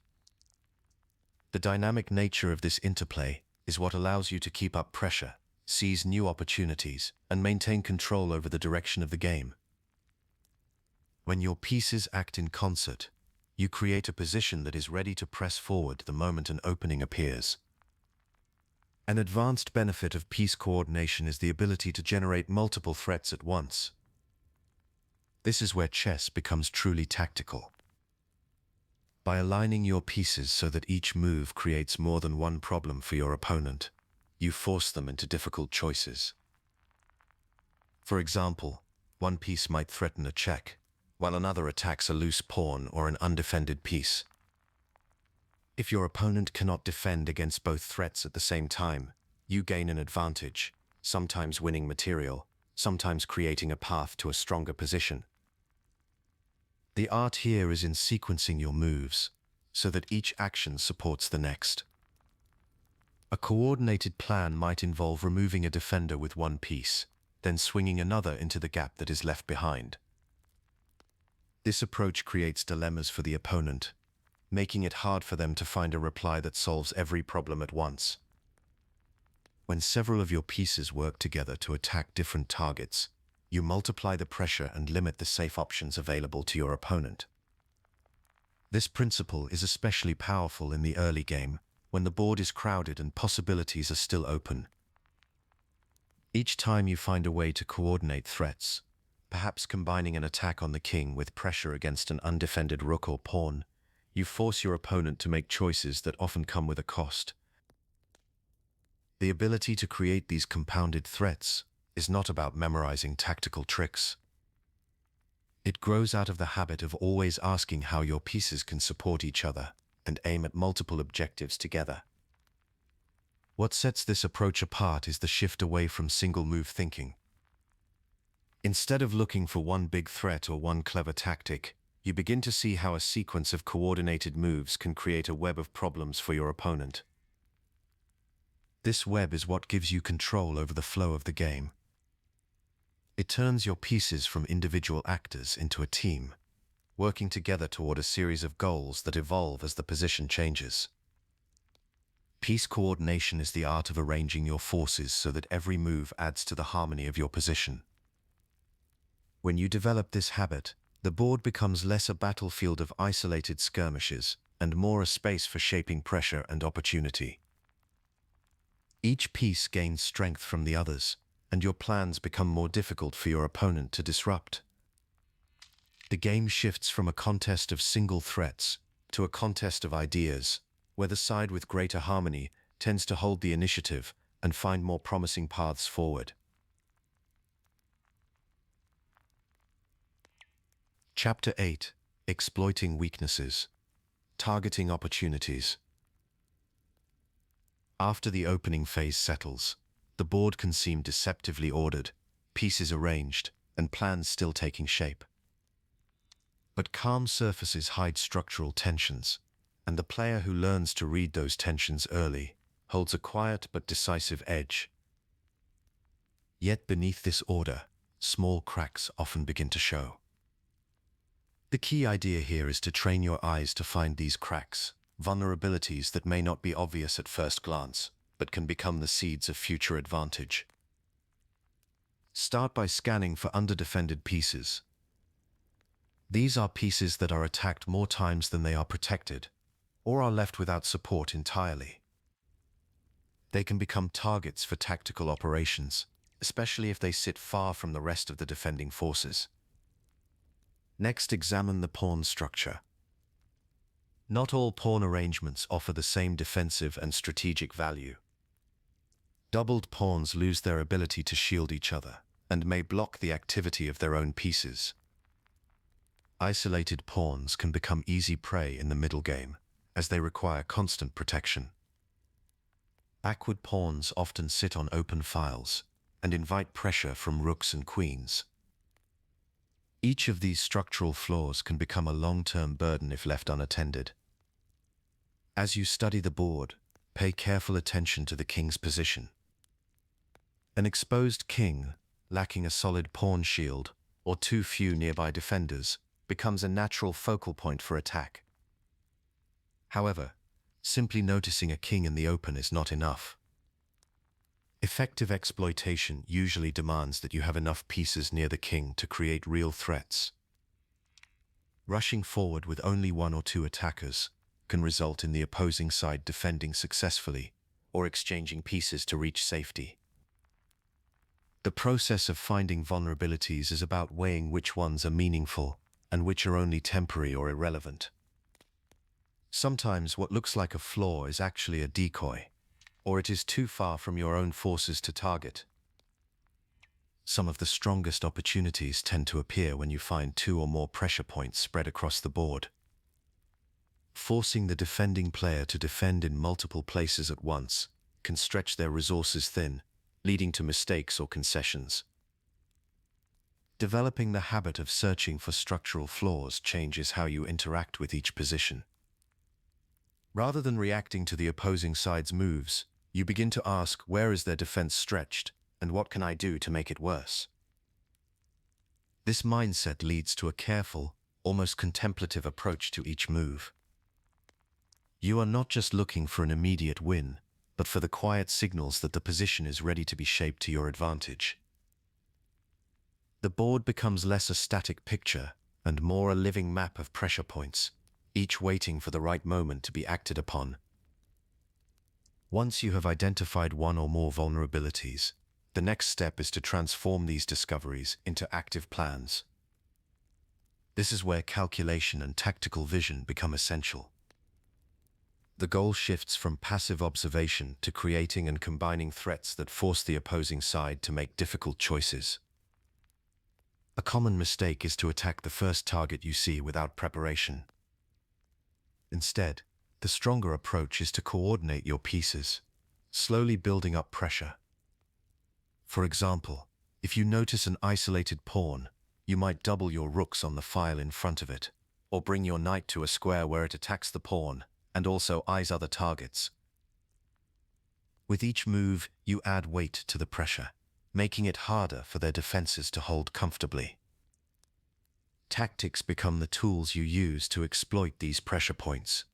The dynamic nature of this interplay is what allows you to keep up pressure, seize new opportunities, and maintain control over the direction of the game. When your pieces act in concert, you create a position that is ready to press forward the moment an opening appears. An advanced benefit of piece coordination is the ability to generate multiple threats at once. This is where chess becomes truly tactical. By aligning your pieces so that each move creates more than one problem for your opponent, you force them into difficult choices. For example, one piece might threaten a check, while another attacks a loose pawn or an undefended piece. If your opponent cannot defend against both threats at the same time, you gain an advantage, sometimes winning material, sometimes creating a path to a stronger position. The art here is in sequencing your moves, so that each action supports the next. A coordinated plan might involve removing a defender with one piece, then swinging another into the gap that is left behind. This approach creates dilemmas for the opponent, making it hard for them to find a reply that solves every problem at once. When several of your pieces work together to attack different targets, you multiply the pressure and limit the safe options available to your opponent. This principle is especially powerful in the early game, when the board is crowded and possibilities are still open. Each time you find a way to coordinate threats, perhaps combining an attack on the king with pressure against an undefended rook or pawn, you force your opponent to make choices that often come with a cost. The ability to create these compounded threats is not about memorizing tactical tricks. It grows out of the habit of always asking how your pieces can support each other and aim at multiple objectives together. What sets this approach apart is the shift away from single-move thinking. Instead of looking for one big threat or one clever tactic, you begin to see how a sequence of coordinated moves can create a web of problems for your opponent. This web is what gives you control over the flow of the game. It turns your pieces from individual actors into a team, working together toward a series of goals that evolve as the position changes. Piece coordination is the art of arranging your forces so that every move adds to the harmony of your position. When you develop this habit, the board becomes less a battlefield of isolated skirmishes and more a space for shaping pressure and opportunity. Each piece gains strength from the others, and your plans become more difficult for your opponent to disrupt. The game shifts from a contest of single threats to a contest of ideas, where the side with greater harmony tends to hold the initiative and find more promising paths forward. Chapter 8: Exploiting Weaknesses. Targeting Opportunities. After the opening phase settles, the board can seem deceptively ordered, pieces arranged, and plans still taking shape. But calm surfaces hide structural tensions, and the player who learns to read those tensions early holds a quiet but decisive edge. Yet beneath this order, small cracks often begin to show. The key idea here is to train your eyes to find these cracks, vulnerabilities that may not be obvious at first glance, but can become the seeds of future advantage. Start by scanning for underdefended pieces. These are pieces that are attacked more times than they are protected, or are left without support entirely. They can become targets for tactical operations, especially if they sit far from the rest of the defending forces. Next, examine the pawn structure. Not all pawn arrangements offer the same defensive and strategic value. Doubled pawns lose their ability to shield each other and may block the activity of their own pieces. Isolated pawns can become easy prey in the middle game, as they require constant protection. Backward pawns often sit on open files and invite pressure from rooks and queens. Each of these structural flaws can become a long-term burden if left unattended. As you study the board, pay careful attention to the king's position. An exposed king, lacking a solid pawn shield, or too few nearby defenders, becomes a natural focal point for attack. However, simply noticing a king in the open is not enough. Effective exploitation usually demands that you have enough pieces near the king to create real threats. Rushing forward with only one or two attackers can result in the opposing side defending successfully or exchanging pieces to reach safety. The process of finding vulnerabilities is about weighing which ones are meaningful and which are only temporary or irrelevant. Sometimes what looks like a flaw is actually a decoy, or it is too far from your own forces to target. Some of the strongest opportunities tend to appear when you find two or more pressure points spread across the board. Forcing the defending player to defend in multiple places at once can stretch their resources thin, leading to mistakes or concessions. Developing the habit of searching for structural flaws changes how you interact with each position. Rather than reacting to the opposing side's moves, you begin to ask, where is their defense stretched, and what can I do to make it worse? This mindset leads to a careful, almost contemplative approach to each move. You are not just looking for an immediate win, but for the quiet signals that the position is ready to be shaped to your advantage. The board becomes less a static picture and more a living map of pressure points, each waiting for the right moment to be acted upon. Once you have identified one or more vulnerabilities, the next step is to transform these discoveries into active plans. This is where calculation and tactical vision become essential. The goal shifts from passive observation to creating and combining threats that force the opposing side to make difficult choices. A common mistake is to attack the first target you see without preparation. Instead, the stronger approach is to coordinate your pieces, slowly building up pressure. For example, if you notice an isolated pawn, you might double your rooks on the file in front of it, or bring your knight to a square where it attacks the pawn and also eyes other targets. With each move, you add weight to the pressure, making it harder for their defenses to hold comfortably. Tactics become the tools you use to exploit these pressure points.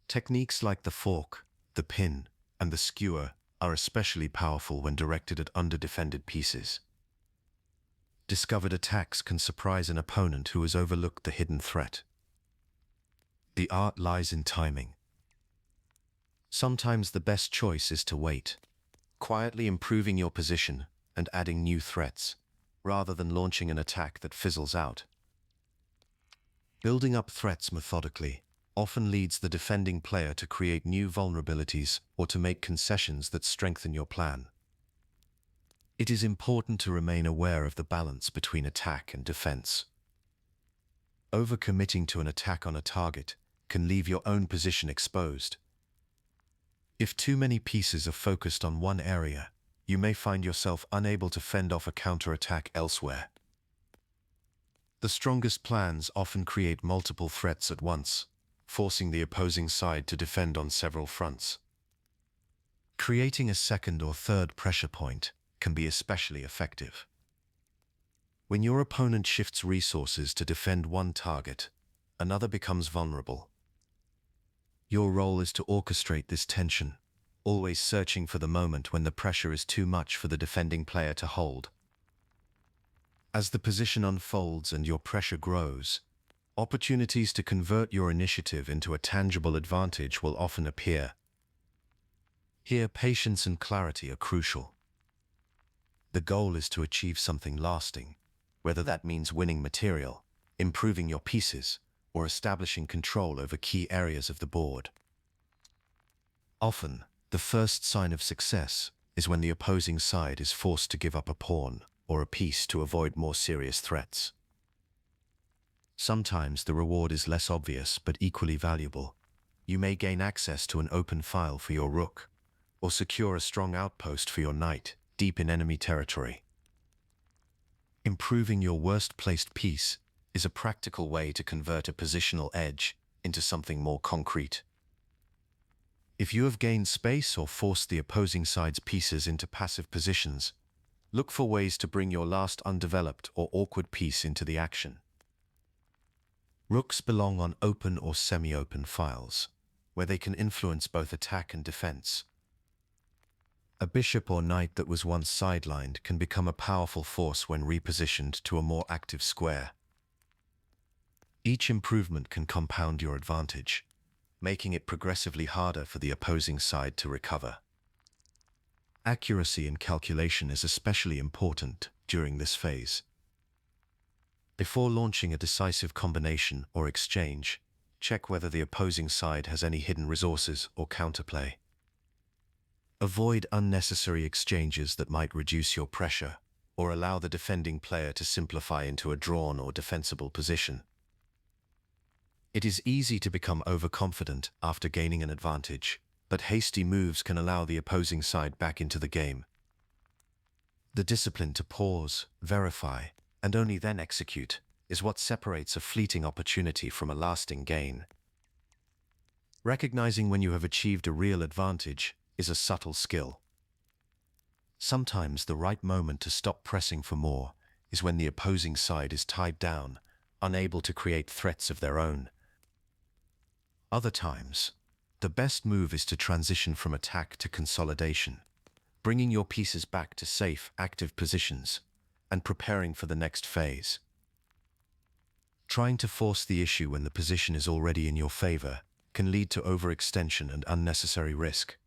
Techniques like the fork, the pin, and the skewer are especially powerful when directed at under-defended pieces. Discovered attacks can surprise an opponent who has overlooked the hidden threat. The art lies in timing. Sometimes the best choice is to wait, quietly improving your position and adding new threats, rather than launching an attack that fizzles out. Building up threats methodically often leads the defending player to create new vulnerabilities or to make concessions that strengthen your plan. It is important to remain aware of the balance between attack and defense. Overcommitting to an attack on a target can leave your own position exposed. If too many pieces are focused on one area, you may find yourself unable to fend off a counterattack elsewhere. The strongest plans often create multiple threats at once, forcing the opposing side to defend on several fronts. Creating a second or third pressure point can be especially effective. When your opponent shifts resources to defend one target, another becomes vulnerable. Your role is to orchestrate this tension, always searching for the moment when the pressure is too much for the defending player to hold. As the position unfolds and your pressure grows, opportunities to convert your initiative into a tangible advantage will often appear. Here, patience and clarity are crucial. The goal is to achieve something lasting, whether that means winning material, improving your pieces, or establishing control over key areas of the board. Often, the first sign of success is when the opposing side is forced to give up a pawn or a piece to avoid more serious threats. Sometimes the reward is less obvious but equally valuable. You may gain access to an open file for your rook, or secure a strong outpost for your knight deep in enemy territory. Improving your worst-placed piece is a practical way to convert a positional edge into something more concrete. If you have gained space or forced the opposing side's pieces into passive positions, look for ways to bring your last undeveloped or awkward piece into the action. Rooks belong on open or semi-open files, where they can influence both attack and defense. A bishop or knight that was once sidelined can become a powerful force when repositioned to a more active square. Each improvement can compound your advantage, making it progressively harder for the opposing side to recover. Accuracy in calculation is especially important during this phase. Before launching a decisive combination or exchange, check whether the opposing side has any hidden resources or counterplay. Avoid unnecessary exchanges that might reduce your pressure or allow the defending player to simplify into a drawn or defensible position. It is easy to become overconfident after gaining an advantage, but hasty moves can allow the opposing side back into the game. The discipline to pause, verify, and only then execute is what separates a fleeting opportunity from a lasting gain. Recognizing when you have achieved a real advantage is a subtle skill. Sometimes the right moment to stop pressing for more is when the opposing side is tied down, unable to create threats of their own. Other times, the best move is to transition from attack to consolidation, bringing your pieces back to safe, active positions, and preparing for the next phase. Trying to force the issue when the position is already in your favor can lead to overextension and unnecessary risk.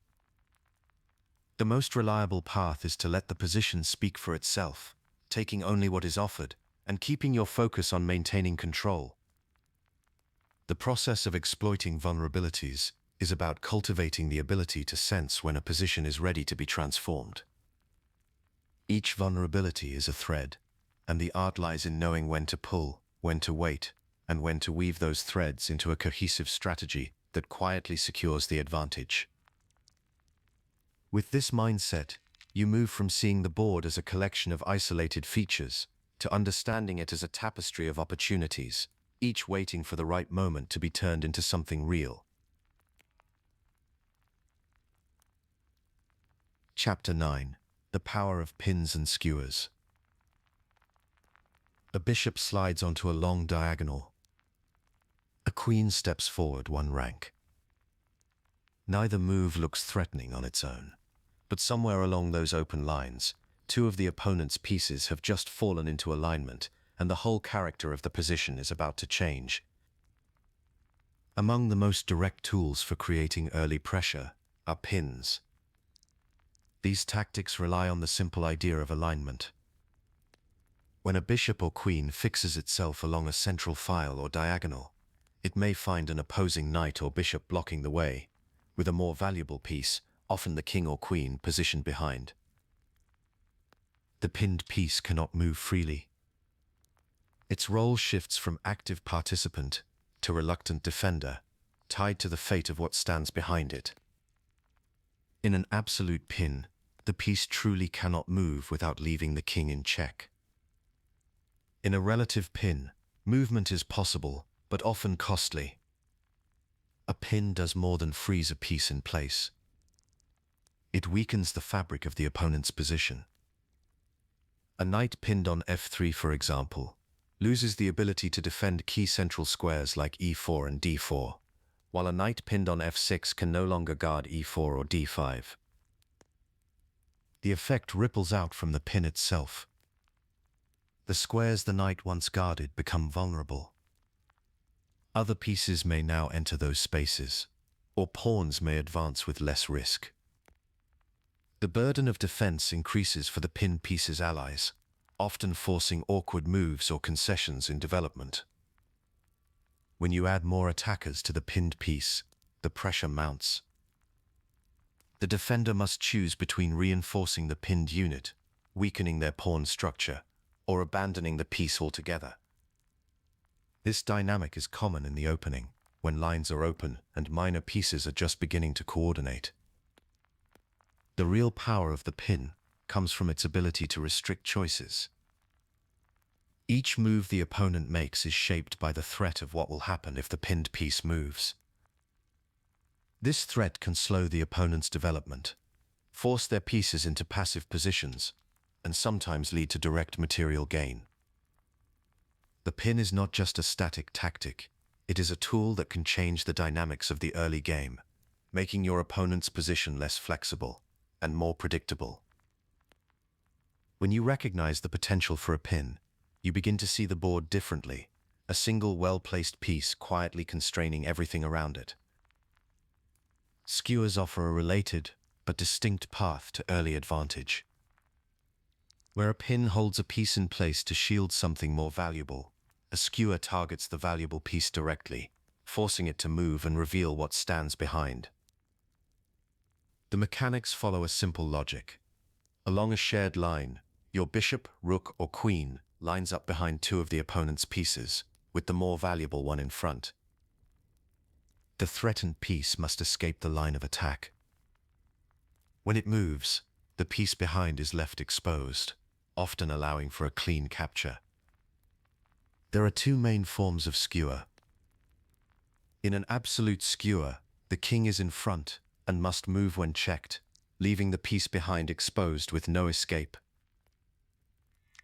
The most reliable path is to let the position speak for itself, taking only what is offered and keeping your focus on maintaining control. The process of exploiting vulnerabilities is about cultivating the ability to sense when a position is ready to be transformed. Each vulnerability is a thread, and the art lies in knowing when to pull, when to wait, and when to weave those threads into a cohesive strategy that quietly secures the advantage. With this mindset, you move from seeing the board as a collection of isolated features to understanding it as a tapestry of opportunities, each waiting for the right moment to be turned into something real. Chapter 9. The Power of Pins and Skewers. A bishop slides onto a long diagonal. A queen steps forward one rank. Neither move looks threatening on its own, but somewhere along those open lines, two of the opponent's pieces have just fallen into alignment, and the whole character of the position is about to change. Among the most direct tools for creating early pressure are pins. These tactics rely on the simple idea of alignment. When a bishop or queen fixes itself along a central file or diagonal, it may find an opposing knight or bishop blocking the way, with a more valuable piece, often the king or queen, positioned behind. The pinned piece cannot move freely. Its role shifts from active participant to reluctant defender, tied to the fate of what stands behind it. In an absolute pin, the piece truly cannot move without leaving the king in check. In a relative pin, movement is possible, but often costly. A pin does more than freeze a piece in place. It weakens the fabric of the opponent's position. A knight pinned on f3, for example, loses the ability to defend key central squares like e4 and d4, while a knight pinned on f6 can no longer guard e4 or d5. The effect ripples out from the pin itself. The squares the knight once guarded become vulnerable. Other pieces may now enter those spaces, or pawns may advance with less risk. The burden of defense increases for the pinned piece's allies, often forcing awkward moves or concessions in development. When you add more attackers to the pinned piece, the pressure mounts. The defender must choose between reinforcing the pinned unit, weakening their pawn structure, or abandoning the piece altogether. This dynamic is common in the opening, when lines are open and minor pieces are just beginning to coordinate. The real power of the pin comes from its ability to restrict choices. Each move the opponent makes is shaped by the threat of what will happen if the pinned piece moves. This threat can slow the opponent's development, force their pieces into passive positions, and sometimes lead to direct material gain. The pin is not just a static tactic, it is a tool that can change the dynamics of the early game, making your opponent's position less flexible and more predictable. When you recognize the potential for a pin, you begin to see the board differently, a single well-placed piece quietly constraining everything around it. Skewers offer a related but distinct path to early advantage. Where a pin holds a piece in place to shield something more valuable, a skewer targets the valuable piece directly, forcing it to move and reveal what stands behind. The mechanics follow a simple logic. Along a shared line, your bishop, rook, or queen lines up behind two of the opponent's pieces, with the more valuable one in front. The threatened piece must escape the line of attack. When it moves, the piece behind is left exposed, often allowing for a clean capture. There are two main forms of skewer. In an absolute skewer, the king is in front and must move when checked, leaving the piece behind exposed with no escape.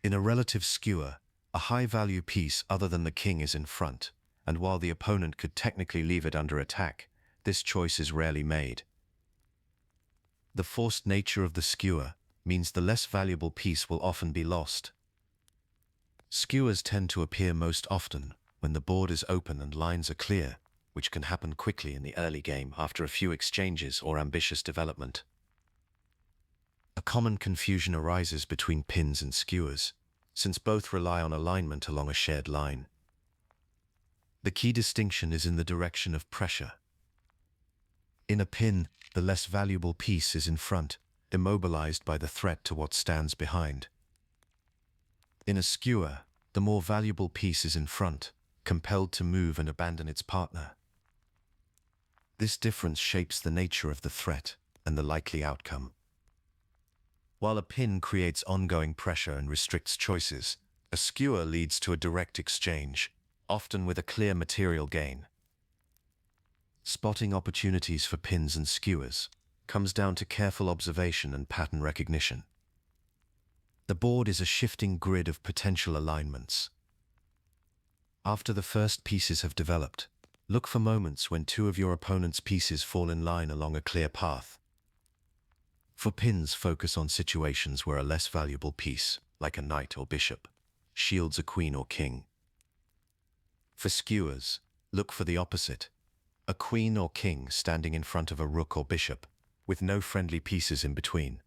In a relative skewer, A high-value piece other than the king is in front, and while the opponent could technically leave it under attack, this choice is rarely made. The forced nature of the skewer means the less valuable piece will often be lost. Skewers tend to appear most often when the board is open and lines are clear, which can happen quickly in the early game after a few exchanges or ambitious development. A common confusion arises between pins and skewers, since both rely on alignment along a shared line. The key distinction is in the direction of pressure. In a pin, the less valuable piece is in front, immobilized by the threat to what stands behind. In a skewer, the more valuable piece is in front, compelled to move and abandon its partner. This difference shapes the nature of the threat and the likely outcome. While a pin creates ongoing pressure and restricts choices, a skewer leads to a direct exchange, often with a clear material gain. Spotting opportunities for pins and skewers comes down to careful observation and pattern recognition. The board is a shifting grid of potential alignments. After the first pieces have developed, look for moments when two of your opponent's pieces fall in line along a clear path. For pins, focus on situations where a less valuable piece, like a knight or bishop, shields a queen or king. For skewers, look for the opposite, a queen or king standing in front of a rook or bishop, with no friendly pieces in between.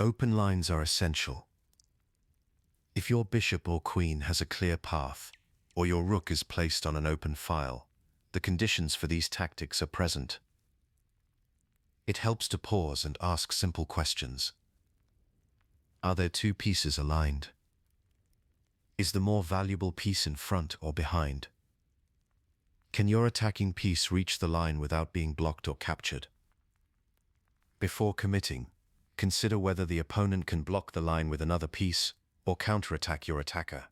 Open lines are essential. If your bishop or queen has a clear path, or your rook is placed on an open file, the conditions for these tactics are present. It helps to pause and ask simple questions. Are there two pieces aligned? Is the more valuable piece in front or behind? Can your attacking piece reach the line without being blocked or captured? Before committing, consider whether the opponent can block the line with another piece or counterattack your attacker.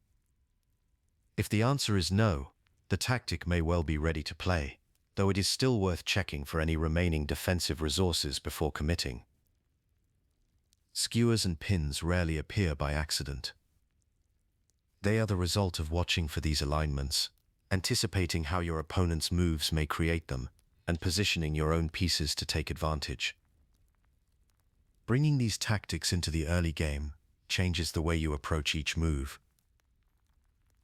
If the answer is no, the tactic may well be ready to play, though it is still worth checking for any remaining defensive resources before committing. Skewers and pins rarely appear by accident. They are the result of watching for these alignments, anticipating how your opponent's moves may create them, and positioning your own pieces to take advantage. Bringing these tactics into the early game changes the way you approach each move.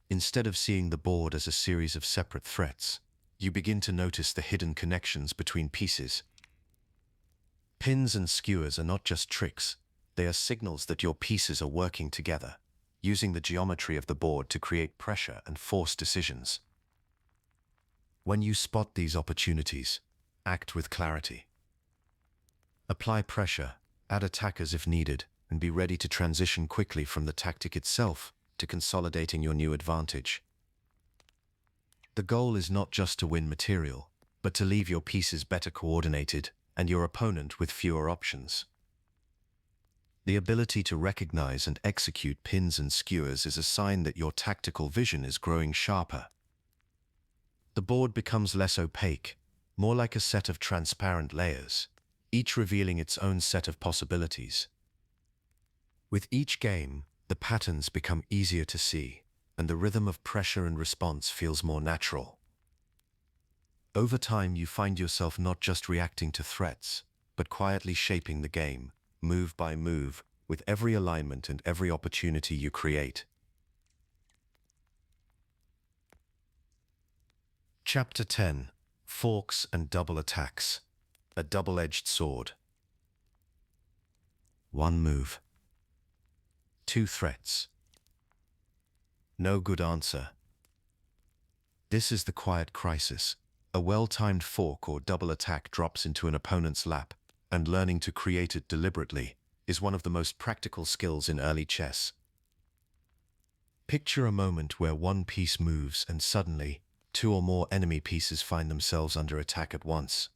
Instead of seeing the board as a series of separate threats, you begin to notice the hidden connections between pieces. Pins and skewers are not just tricks, they are signals that your pieces are working together, using the geometry of the board to create pressure and force decisions. When you spot these opportunities, act with clarity. Apply pressure, add attackers if needed, and be ready to transition quickly from the tactic itself to consolidating your new advantage. The goal is not just to win material, but to leave your pieces better coordinated and your opponent with fewer options. The ability to recognize and execute pins and skewers is a sign that your tactical vision is growing sharper. The board becomes less opaque, more like a set of transparent layers, each revealing its own set of possibilities. With each game, the patterns become easier to see, and the rhythm of pressure and response feels more natural. Over time, you find yourself not just reacting to threats, but quietly shaping the game, move by move, with every alignment and every opportunity you create. Chapter 10: Forks and Double Attacks. A Double-Edged Sword. 1 move. 2 threats. No good answer. This is the quiet crisis. A well-timed fork or double attack drops into an opponent's lap, and learning to create it deliberately is one of the most practical skills in early chess. Picture a moment where one piece moves and suddenly, 2 or more enemy pieces find themselves under attack at once.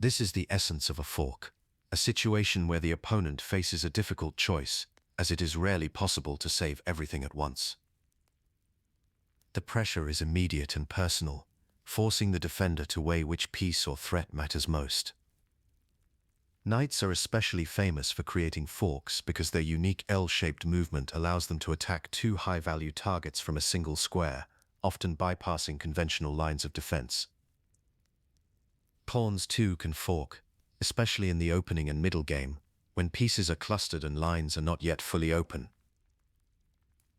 This is the essence of a fork, a situation where the opponent faces a difficult choice, as it is rarely possible to save everything at once. The pressure is immediate and personal, forcing the defender to weigh which piece or threat matters most. Knights are especially famous for creating forks because their unique L-shaped movement allows them to attack two high-value targets from a single square, often bypassing conventional lines of defense. Pawns too can fork, especially in the opening and middle game, when pieces are clustered and lines are not yet fully open.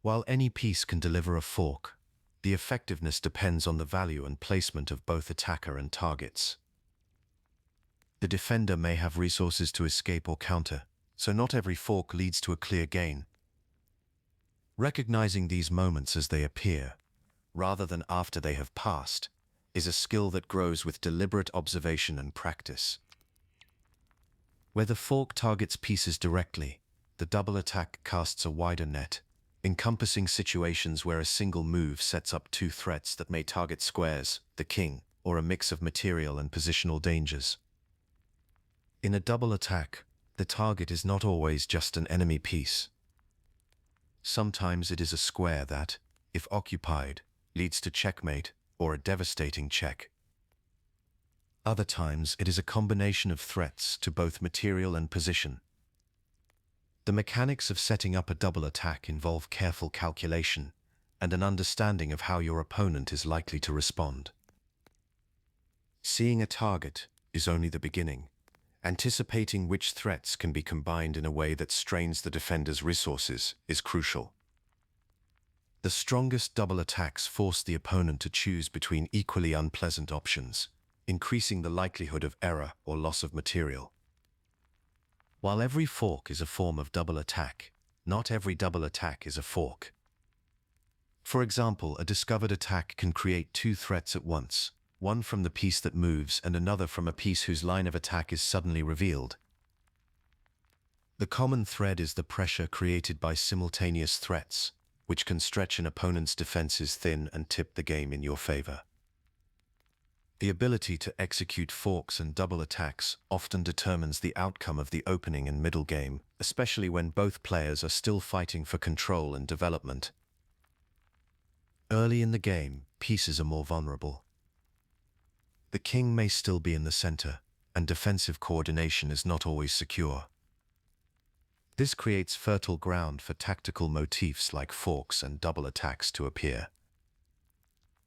While any piece can deliver a fork, the effectiveness depends on the value and placement of both attacker and targets. The defender may have resources to escape or counter, so not every fork leads to a clear gain. Recognizing these moments as they appear, rather than after they have passed, is a skill that grows with deliberate observation and practice. Where the fork targets pieces directly, the double attack casts a wider net, encompassing situations where a single move sets up two threats that may target squares, the king, or a mix of material and positional dangers. In a double attack, the target is not always just an enemy piece. Sometimes it is a square that, if occupied, leads to checkmate or a devastating check. Other times it is a combination of threats to both material and position. The mechanics of setting up a double attack involve careful calculation and an understanding of how your opponent is likely to respond. Seeing a target is only the beginning. Anticipating which threats can be combined in a way that strains the defender's resources is crucial. The strongest double attacks force the opponent to choose between equally unpleasant options, increasing the likelihood of error or loss of material. While every fork is a form of double attack, not every double attack is a fork. For example, a discovered attack can create two threats at once, one from the piece that moves and another from a piece whose line of attack is suddenly revealed. The common thread is the pressure created by simultaneous threats, which can stretch an opponent's defenses thin and tip the game in your favor. The ability to execute forks and double attacks often determines the outcome of the opening and middle game, especially when both players are still fighting for control and development. Early in the game, pieces are more vulnerable. The king may still be in the center, and defensive coordination is not always secure. This creates fertile ground for tactical motifs like forks and double attacks to appear.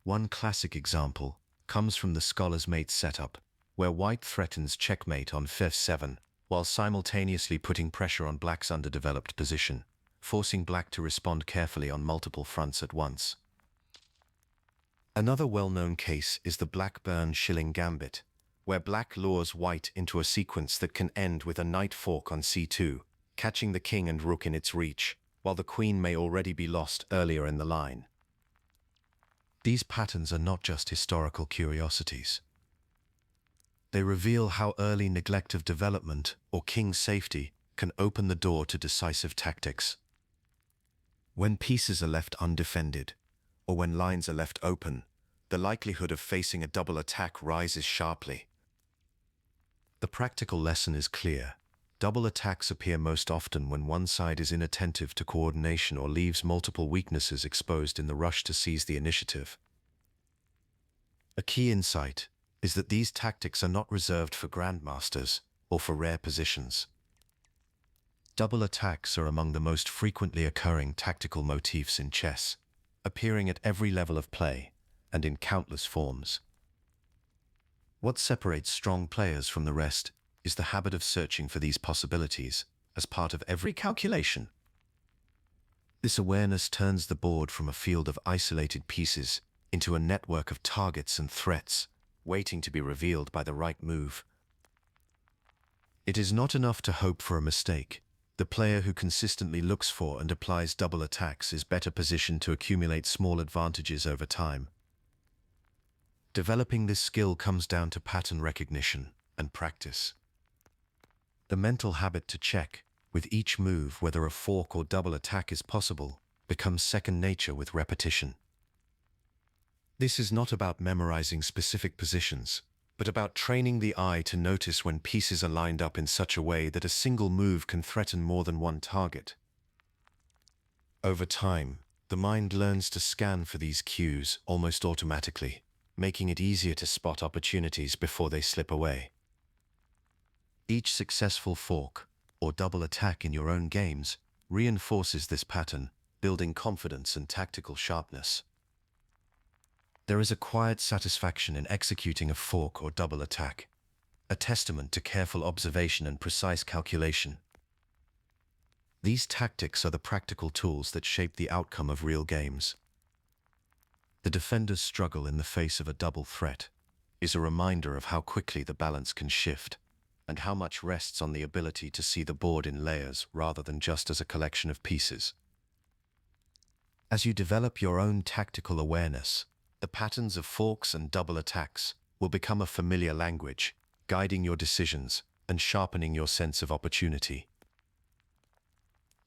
One classic example comes from the scholar's mate setup, where white threatens checkmate on f7, while simultaneously putting pressure on black's underdeveloped position, forcing black to respond carefully on multiple fronts at once. Another well-known case is the Blackburn-Schilling gambit, where black lures white into a sequence that can end with a knight fork on c2, catching the king and rook in its reach, while the queen may already be lost earlier in the line. These patterns are not just historical curiosities. They reveal how early neglect of development or king safety can open the door to decisive tactics. When pieces are left undefended, or when lines are left open, the likelihood of facing a double attack rises sharply. The practical lesson is clear. Double attacks appear most often when one side is inattentive to coordination or leaves multiple weaknesses exposed in the rush to seize the initiative. A key insight is that these tactics are not reserved for grandmasters or for rare positions. Double attacks are among the most frequently occurring tactical motifs in chess, appearing at every level of play and in countless forms. What separates strong players from the rest is the habit of searching for these possibilities as part of every calculation. This awareness turns the board from a field of isolated pieces into a network of targets and threats, waiting to be revealed by the right move. It is not enough to hope for a mistake. The player who consistently looks for and applies double attacks is better positioned to accumulate small advantages over time. Developing this skill comes down to pattern recognition and practice. The mental habit to check, with each move, whether a fork or double attack is possible, becomes second nature with repetition. This is not about memorizing specific positions, but about training the eye to notice when pieces are lined up in such a way that a single move can threaten more than one target. Over time, the mind learns to scan for these cues almost automatically, making it easier to spot opportunities before they slip away. Each successful fork or double attack in your own games reinforces this pattern, building confidence and tactical sharpness. There is a quiet satisfaction in executing a fork or double attack, a testament to careful observation and precise calculation. These tactics are the practical tools that shape the outcome of real games. The defender's struggle in the face of a double threat is a reminder of how quickly the balance can shift, and how much rests on the ability to see the board in layers rather than just as a collection of pieces. As you develop your own tactical awareness, the patterns of forks and double attacks will become a familiar language, guiding your decisions and sharpening your sense of opportunity.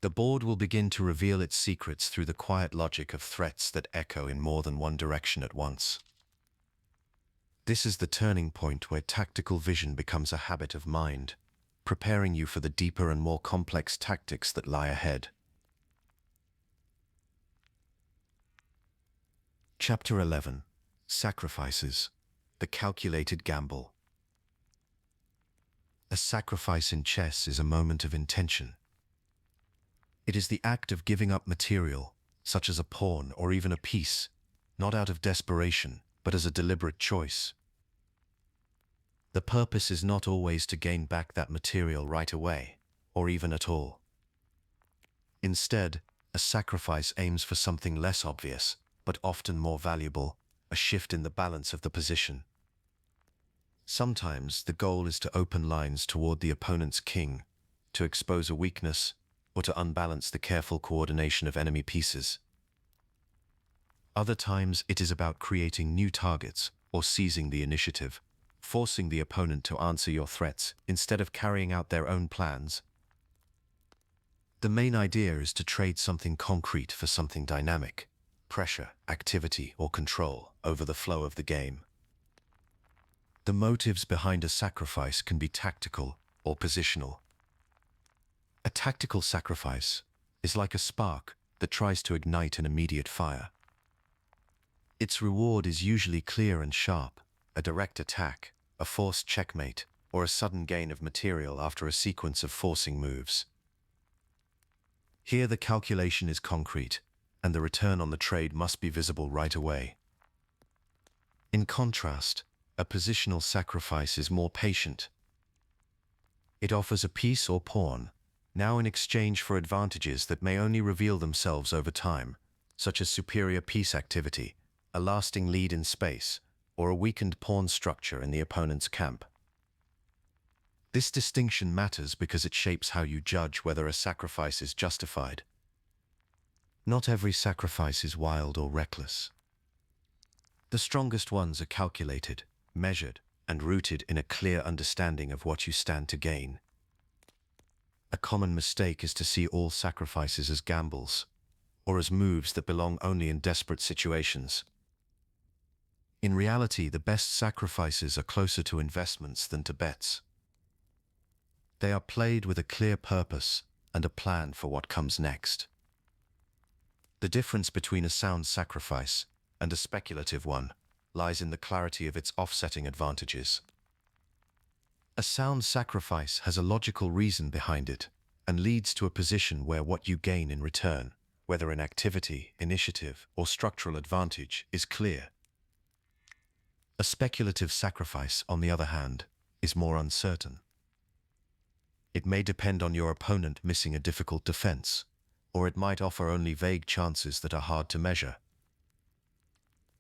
The board will begin to reveal its secrets through the quiet logic of threats that echo in more than one direction at once. This is the turning point where tactical vision becomes a habit of mind, preparing you for the deeper and more complex tactics that lie ahead. Chapter 11. Sacrifices. The calculated gamble. A sacrifice in chess is a moment of intention. It is the act of giving up material, such as a pawn or even a piece, not out of desperation, but as a deliberate choice. The purpose is not always to gain back that material right away, or even at all. Instead, a sacrifice aims for something less obvious, but often more valuable, a shift in the balance of the position. Sometimes the goal is to open lines toward the opponent's king, to expose a weakness, or to unbalance the careful coordination of enemy pieces. Other times it is about creating new targets or seizing the initiative, forcing the opponent to answer your threats instead of carrying out their own plans. The main idea is to trade something concrete for something dynamic, pressure, activity, or control over the flow of the game. The motives behind a sacrifice can be tactical or positional. A tactical sacrifice is like a spark that tries to ignite an immediate fire. Its reward is usually clear and sharp, a direct attack, a forced checkmate, or a sudden gain of material after a sequence of forcing moves. Here the calculation is concrete, and the return on the trade must be visible right away. In contrast, a positional sacrifice is more patient. It offers a piece or pawn, now in exchange for advantages that may only reveal themselves over time, such as superior piece activity, a lasting lead in space, or a weakened pawn structure in the opponent's camp. This distinction matters because it shapes how you judge whether a sacrifice is justified. Not every sacrifice is wild or reckless. The strongest ones are calculated, measured, and rooted in a clear understanding of what you stand to gain. A common mistake is to see all sacrifices as gambles, or as moves that belong only in desperate situations. In reality, the best sacrifices are closer to investments than to bets. They are played with a clear purpose and a plan for what comes next. The difference between a sound sacrifice and a speculative one lies in the clarity of its offsetting advantages. A sound sacrifice has a logical reason behind it and leads to a position where what you gain in return, whether in activity, initiative, or structural advantage, is clear. A speculative sacrifice, on the other hand, is more uncertain. It may depend on your opponent missing a difficult defense, or it might offer only vague chances that are hard to measure.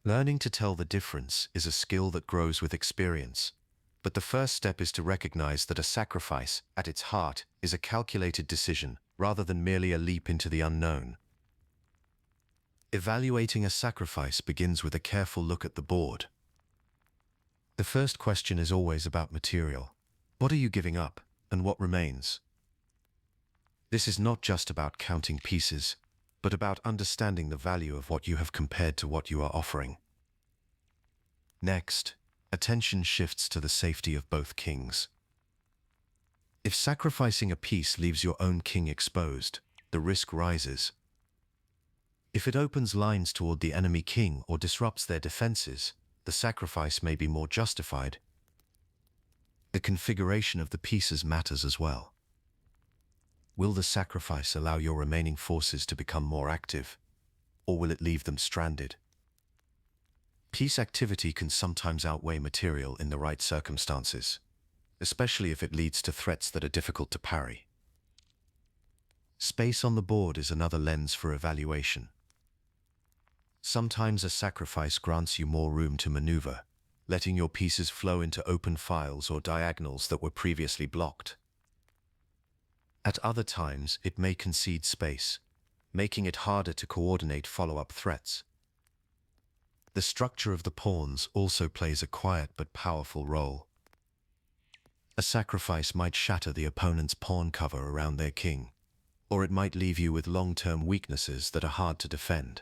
Learning to tell the difference is a skill that grows with experience, but the first step is to recognize that a sacrifice, at its heart, is a calculated decision rather than merely a leap into the unknown. Evaluating a sacrifice begins with a careful look at the board. The first question is always about material. What are you giving up, and what remains? This is not just about counting pieces, but about understanding the value of what you have compared to what you are offering. Next, attention shifts to the safety of both kings. If sacrificing a piece leaves your own king exposed, the risk rises. If it opens lines toward the enemy king or disrupts their defenses, the sacrifice may be more justified. The configuration of the pieces matters as well. Will the sacrifice allow your remaining forces to become more active, or will it leave them stranded? Piece activity can sometimes outweigh material in the right circumstances, especially if it leads to threats that are difficult to parry. Space on the board is another lens for evaluation. Sometimes a sacrifice grants you more room to maneuver, letting your pieces flow into open files or diagonals that were previously blocked. At other times, it may concede space, making it harder to coordinate follow-up threats. The structure of the pawns also plays a quiet but powerful role. A sacrifice might shatter the opponent's pawn cover around their king, or it might leave you with long-term weaknesses that are hard to defend.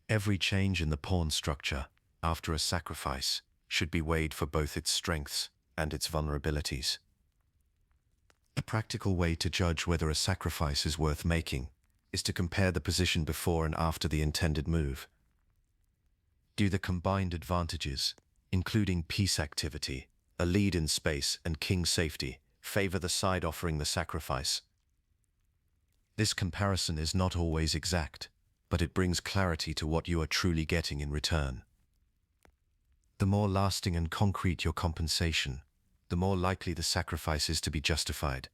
Every change in the pawn structure after a sacrifice should be weighed for both its strengths and its vulnerabilities. A practical way to judge whether a sacrifice is worth making is to compare the position before and after the intended move. Do the combined advantages, including piece activity, a lead in space, and king safety, favor the side offering the sacrifice? This comparison is not always exact, but it brings clarity to what you are truly getting in return. The more lasting and concrete your compensation, the more likely the sacrifice is to be justified.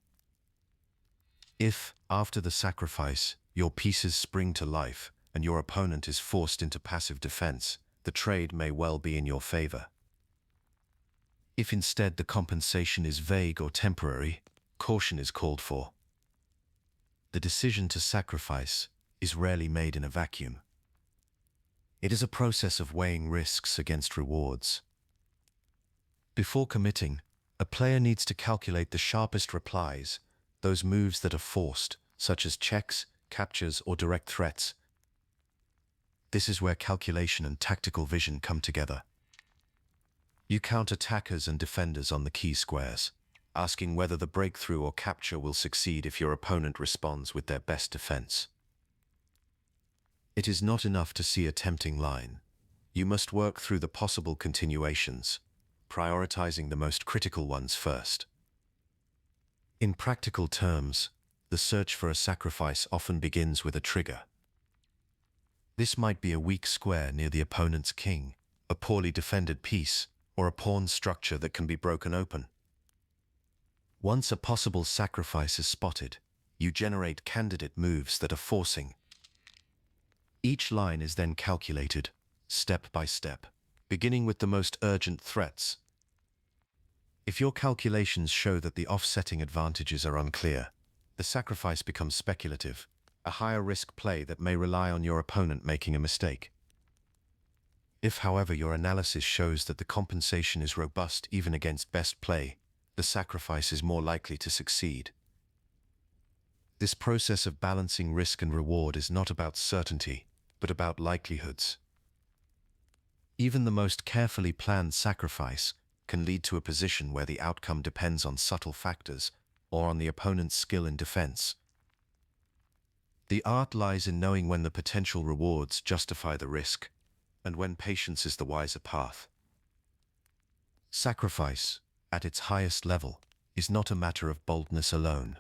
If, after the sacrifice, your pieces spring to life and your opponent is forced into passive defense, the trade may well be in your favor. If instead the compensation is vague or temporary, caution is called for. The decision to sacrifice is rarely made in a vacuum. It is a process of weighing risks against rewards. Before committing, a player needs to calculate the sharpest replies, those moves that are forced, such as checks, captures, or direct threats. This is where calculation and tactical vision come together. You count attackers and defenders on the key squares, asking whether the breakthrough or capture will succeed if your opponent responds with their best defense. It is not enough to see a tempting line. You must work through the possible continuations, prioritizing the most critical ones first. In practical terms, the search for a sacrifice often begins with a trigger. This might be a weak square near the opponent's king, a poorly defended piece, or a pawn structure that can be broken open. Once a possible sacrifice is spotted, you generate candidate moves that are forcing. Each line is then calculated, step by step, beginning with the most urgent threats. If your calculations show that the offsetting advantages are unclear, the sacrifice becomes speculative, a higher risk play that may rely on your opponent making a mistake. If, however, your analysis shows that the compensation is robust even against best play, the sacrifice is more likely to succeed. This process of balancing risk and reward is not about certainty, but about likelihoods. Even the most carefully planned sacrifice can lead to a position where the outcome depends on subtle factors or on the opponent's skill in defense. The art lies in knowing when the potential rewards justify the risk, and when patience is the wiser path. Sacrifice, at its highest level, is not a matter of boldness alone.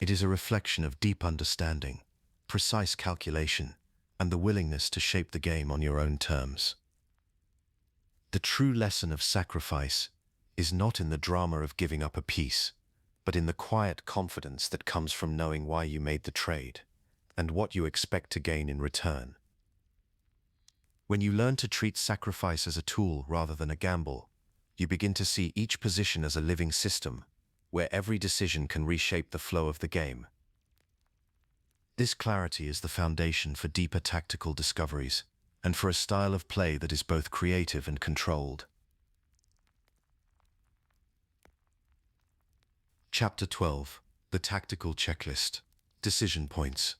It is a reflection of deep understanding, precise calculation, and the willingness to shape the game on your own terms. The true lesson of sacrifice is not in the drama of giving up a piece, but in the quiet confidence that comes from knowing why you made the trade, and what you expect to gain in return. When you learn to treat sacrifice as a tool rather than a gamble, you begin to see each position as a living system, where every decision can reshape the flow of the game. This clarity is the foundation for deeper tactical discoveries, and for a style of play that is both creative and controlled. Chapter 12. The Tactical Checklist. Decision Points.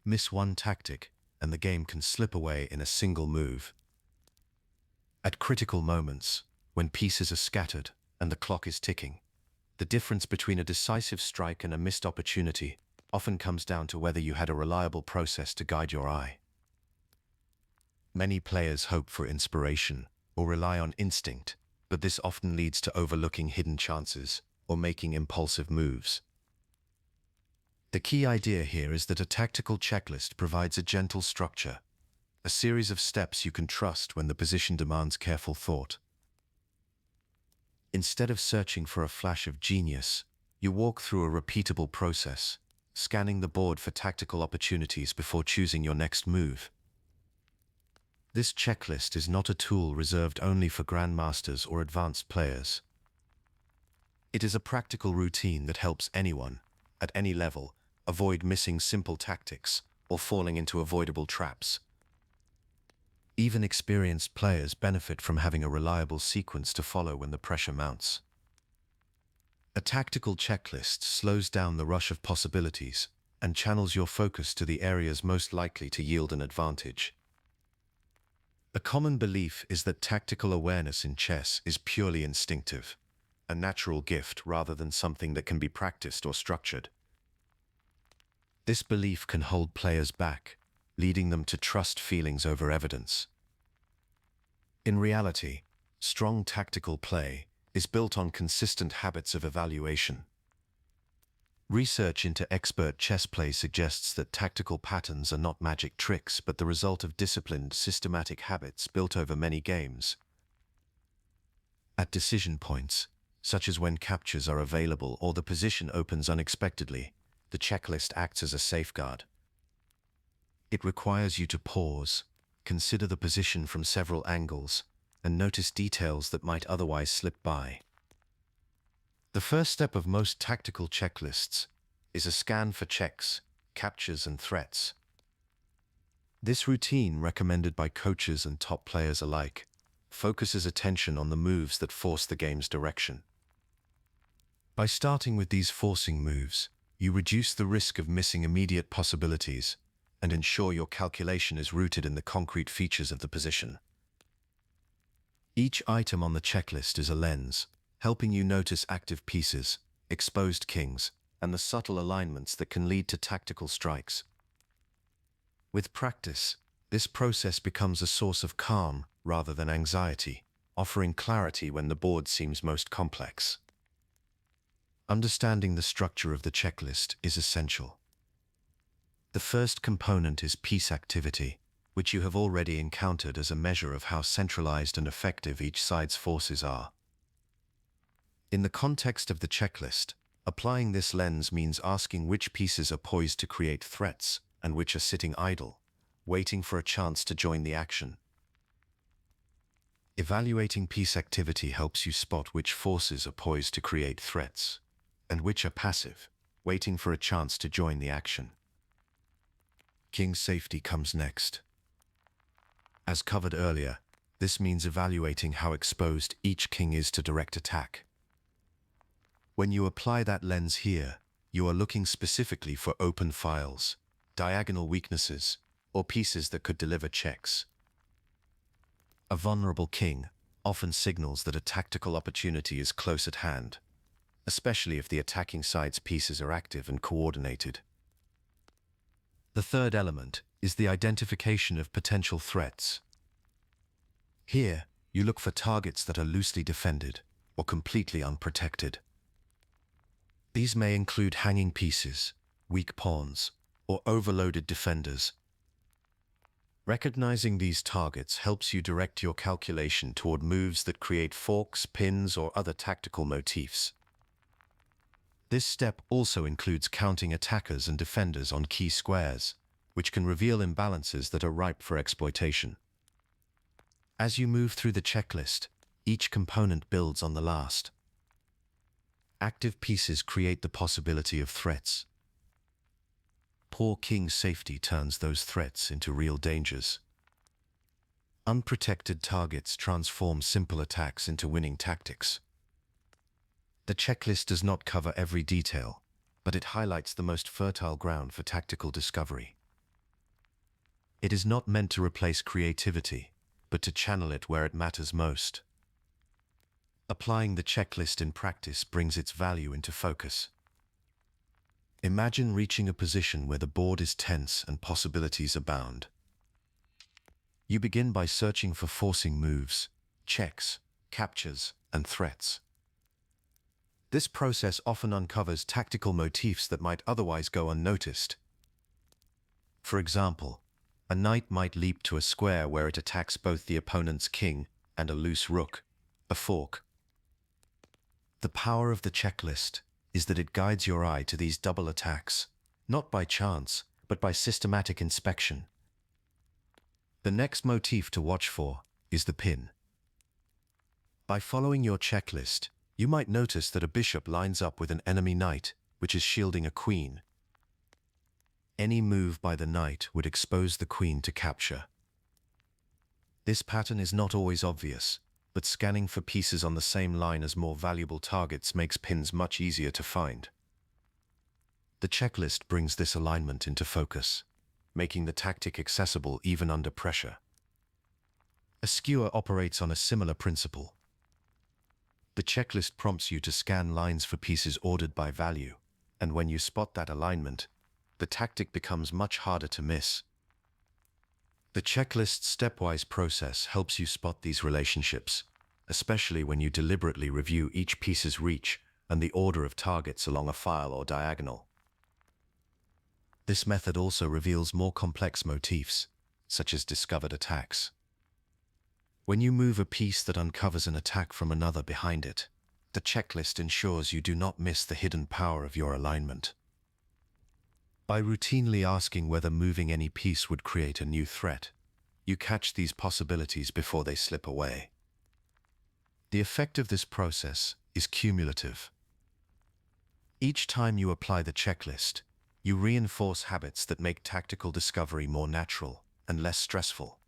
Miss one tactic, and the game can slip away in a single move. At critical moments, when pieces are scattered and the clock is ticking, the difference between a decisive strike and a missed opportunity often comes down to whether you had a reliable process to guide your eye. Many players hope for inspiration, or rely on instinct, but this often leads to overlooking hidden chances or making impulsive moves. The key idea here is that a tactical checklist provides a gentle structure, a series of steps you can trust when the position demands careful thought. Instead of searching for a flash of genius, you walk through a repeatable process, scanning the board for tactical opportunities before choosing your next move. This checklist is not a tool reserved only for grandmasters or advanced players. It is a practical routine that helps anyone, at any level, avoid missing simple tactics or falling into avoidable traps. Even experienced players benefit from having a reliable sequence to follow when the pressure mounts. A tactical checklist slows down the rush of possibilities and channels your focus to the areas most likely to yield an advantage. A common belief is that tactical awareness in chess is purely instinctive, a natural gift rather than something that can be practiced or structured. This belief can hold players back, leading them to trust feelings over evidence. In reality, strong tactical play is built on consistent habits of evaluation. Research into expert chess play suggests that tactical patterns are not magic tricks but the result of disciplined, systematic habits built over many games. At decision points, such as when captures are available or the position opens unexpectedly, the checklist acts as a safeguard. It requires you to pause, consider the position from several angles, and notice details that might otherwise slip by. The first step of most tactical checklists is a scan for checks, captures, and threats. This routine, recommended by coaches and top players alike, focuses attention on the moves that force the game's direction. By starting with these forcing moves, you reduce the risk of missing immediate possibilities and ensure your calculation is rooted in the concrete features of the position. Each item on the checklist is a lens, helping you notice active pieces, exposed kings, and the subtle alignments that can lead to tactical strikes. With practice, this process becomes a source of calm rather than anxiety, offering clarity when the board seems most complex. Understanding the structure of the checklist is essential. The first component is piece activity, which you have already encountered as a measure of how centralized and effective each side's forces are. In the context of the checklist, applying this lens means asking which pieces are poised to create threats and which are sitting idle, waiting for a chance to join the action. Evaluating piece activity helps you spot which forces are poised to create threats and which are passive, waiting for a chance to join the action. King safety comes next. As covered earlier, this means evaluating how exposed each king is to direct attack. When you apply that lens here, you are looking specifically for open files, diagonal weaknesses, or pieces that could deliver checks. A vulnerable king often signals that a tactical opportunity is close at hand, especially if the attacking side's pieces are active and coordinated. The third element is the identification of potential threats. Here, you look for targets that are loosely defended or completely unprotected. These may include hanging pieces, weak pawns, or overloaded defenders. Recognizing these targets helps you direct your calculation toward moves that create forks, pins, or other tactical motifs. This step also includes counting attackers and defenders on key squares, which can reveal imbalances that are ripe for exploitation. As you move through the checklist, each component builds on the last. Active pieces create the possibility of threats. Poor king safety turns those threats into real dangers. Unprotected targets transform simple attacks into winning tactics. The checklist does not cover every detail, but it highlights the most fertile ground for tactical discovery. It is not meant to replace creativity, but to channel it where it matters most. Applying the checklist in practice brings its value into focus. Imagine reaching a position where the board is tense and possibilities abound. You begin by searching for forcing moves, checks, captures, and threats. This process often uncovers tactical motifs that might otherwise go unnoticed. For example, a knight might leap to a square where it attacks both the opponent's king and a loose rook, a fork. The power of the checklist is that it guides your eye to these double attacks, not by chance, but by systematic inspection. The next motif to watch for is the pin. By following your checklist, you might notice that a bishop lines up with an enemy knight, which is shielding a queen. Any move by the knight would expose the queen to capture. This pattern is not always obvious, but scanning for pieces on the same line as more valuable targets makes pins much easier to find. The checklist brings this alignment into focus, making the tactic accessible even under pressure. A skewer operates on a similar principle. The checklist prompts you to scan lines for pieces ordered by value, and when you spot that alignment, the tactic becomes much harder to miss. The checklist's stepwise process helps you spot these relationships, especially when you deliberately review each piece's reach and the order of targets along a file or diagonal. This method also reveals more complex motifs, such as discovered attacks. When you move a piece that uncovers an attack from another behind it, the checklist ensures you do not miss the hidden power of your alignment. By routinely asking whether moving any piece would create a new threat, you catch these possibilities before they slip away. The effect of this process is cumulative. Each time you apply the checklist, you reinforce habits that make tactical discovery more natural and less stressful.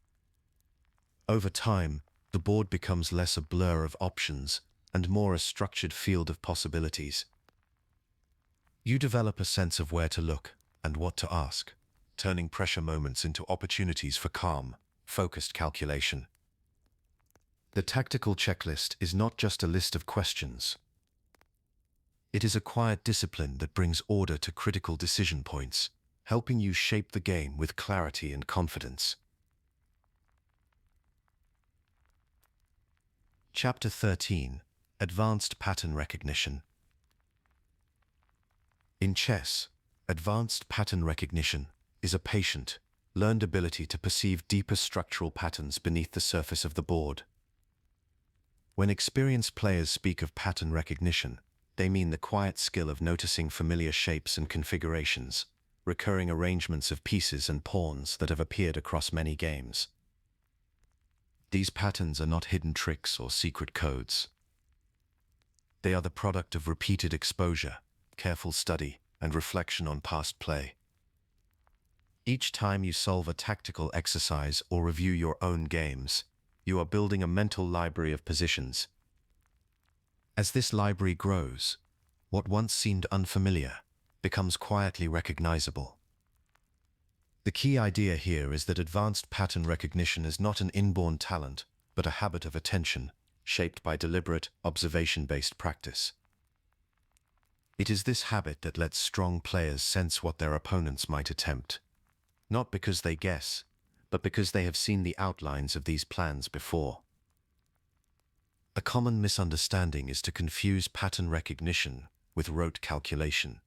Over time, the board becomes less a blur of options and more a structured field of possibilities. You develop a sense of where to look and what to ask, turning pressure moments into opportunities for calm, focused calculation. The tactical checklist is not just a list of questions. It is a quiet discipline that brings order to critical decision points, helping you shape the game with clarity and confidence. Chapter 13: Advanced Pattern Recognition. In chess, advanced pattern recognition is a patient, learned ability to perceive deeper structural patterns beneath the surface of the board. When experienced players speak of pattern recognition, they mean the quiet skill of noticing familiar shapes and configurations, recurring arrangements of pieces and pawns that have appeared across many games. These patterns are not hidden tricks or secret codes. They are the product of repeated exposure, careful study, and reflection on past play. Each time you solve a tactical exercise or review your own games, you are building a mental library of positions. As this library grows, what once seemed unfamiliar becomes quietly recognizable. The key idea here is that advanced pattern recognition is not an inborn talent, but a habit of attention, shaped by deliberate, observation-based practice. It is this habit that lets strong players sense what their opponents might attempt, not because they guess, but because they have seen the outlines of these plans before. A common misunderstanding is to confuse pattern recognition with rote calculation.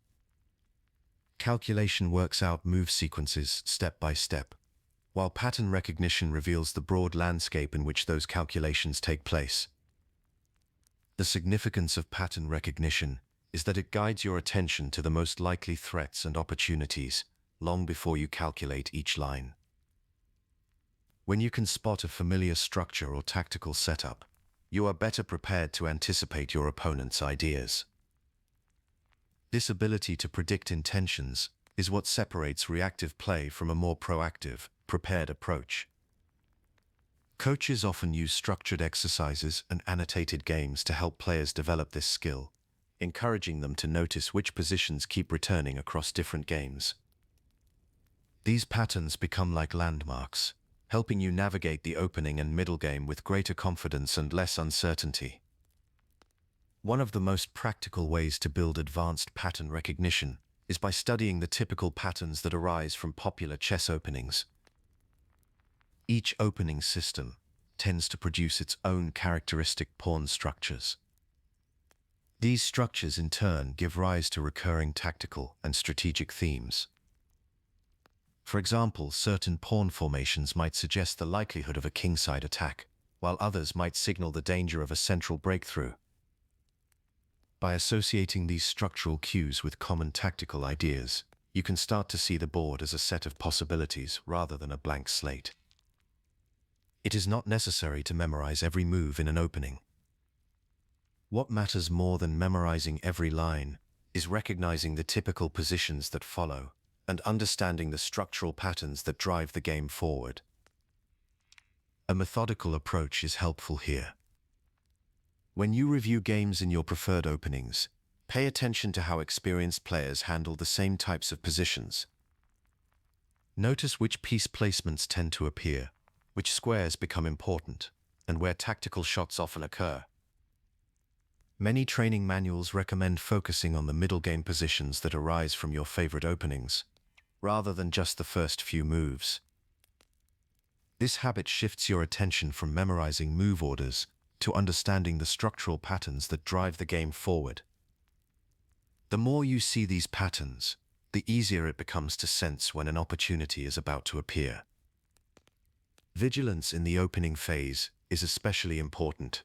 Calculation works out move sequences step by step, while pattern recognition reveals the broad landscape in which those calculations take place. The significance of pattern recognition is that it guides your attention to the most likely threats and opportunities long before you calculate each line. When you can spot a familiar structure or tactical setup, you are better prepared to anticipate your opponent's ideas. This ability to predict intentions is what separates reactive play from a more proactive, prepared approach. Coaches often use structured exercises and annotated games to help players develop this skill, encouraging them to notice which positions keep returning across different games. These patterns become like landmarks, helping you navigate the opening and middle game with greater confidence and less uncertainty. One of the most practical ways to build advanced pattern recognition is by studying the typical patterns that arise from popular chess openings. Each opening system, tends to produce its own characteristic pawn structures. These structures in turn give rise to recurring tactical and strategic themes. For example, certain pawn formations might suggest the likelihood of a kingside attack, while others might signal the danger of a central breakthrough. By associating these structural cues with common tactical ideas, you can start to see the board as a set of possibilities rather than a blank slate. It is not necessary to memorize every move in an opening. What matters more than memorizing every line is recognizing the typical positions that follow and understanding the structural patterns that drive the game forward. A methodical approach is helpful here. When you review games in your preferred openings, pay attention to how experienced players handle the same types of positions. Notice which piece placements tend to appear, which squares become important, and where tactical shots often occur. Many training manuals recommend focusing on the middle game positions that arise from your favorite openings, rather than just the first few moves. This habit shifts your attention from memorizing move orders to understanding the structural patterns that drive the game forward. The more you see these patterns, the easier it becomes to sense when an opportunity is about to appear. Vigilance in the opening phase is especially important.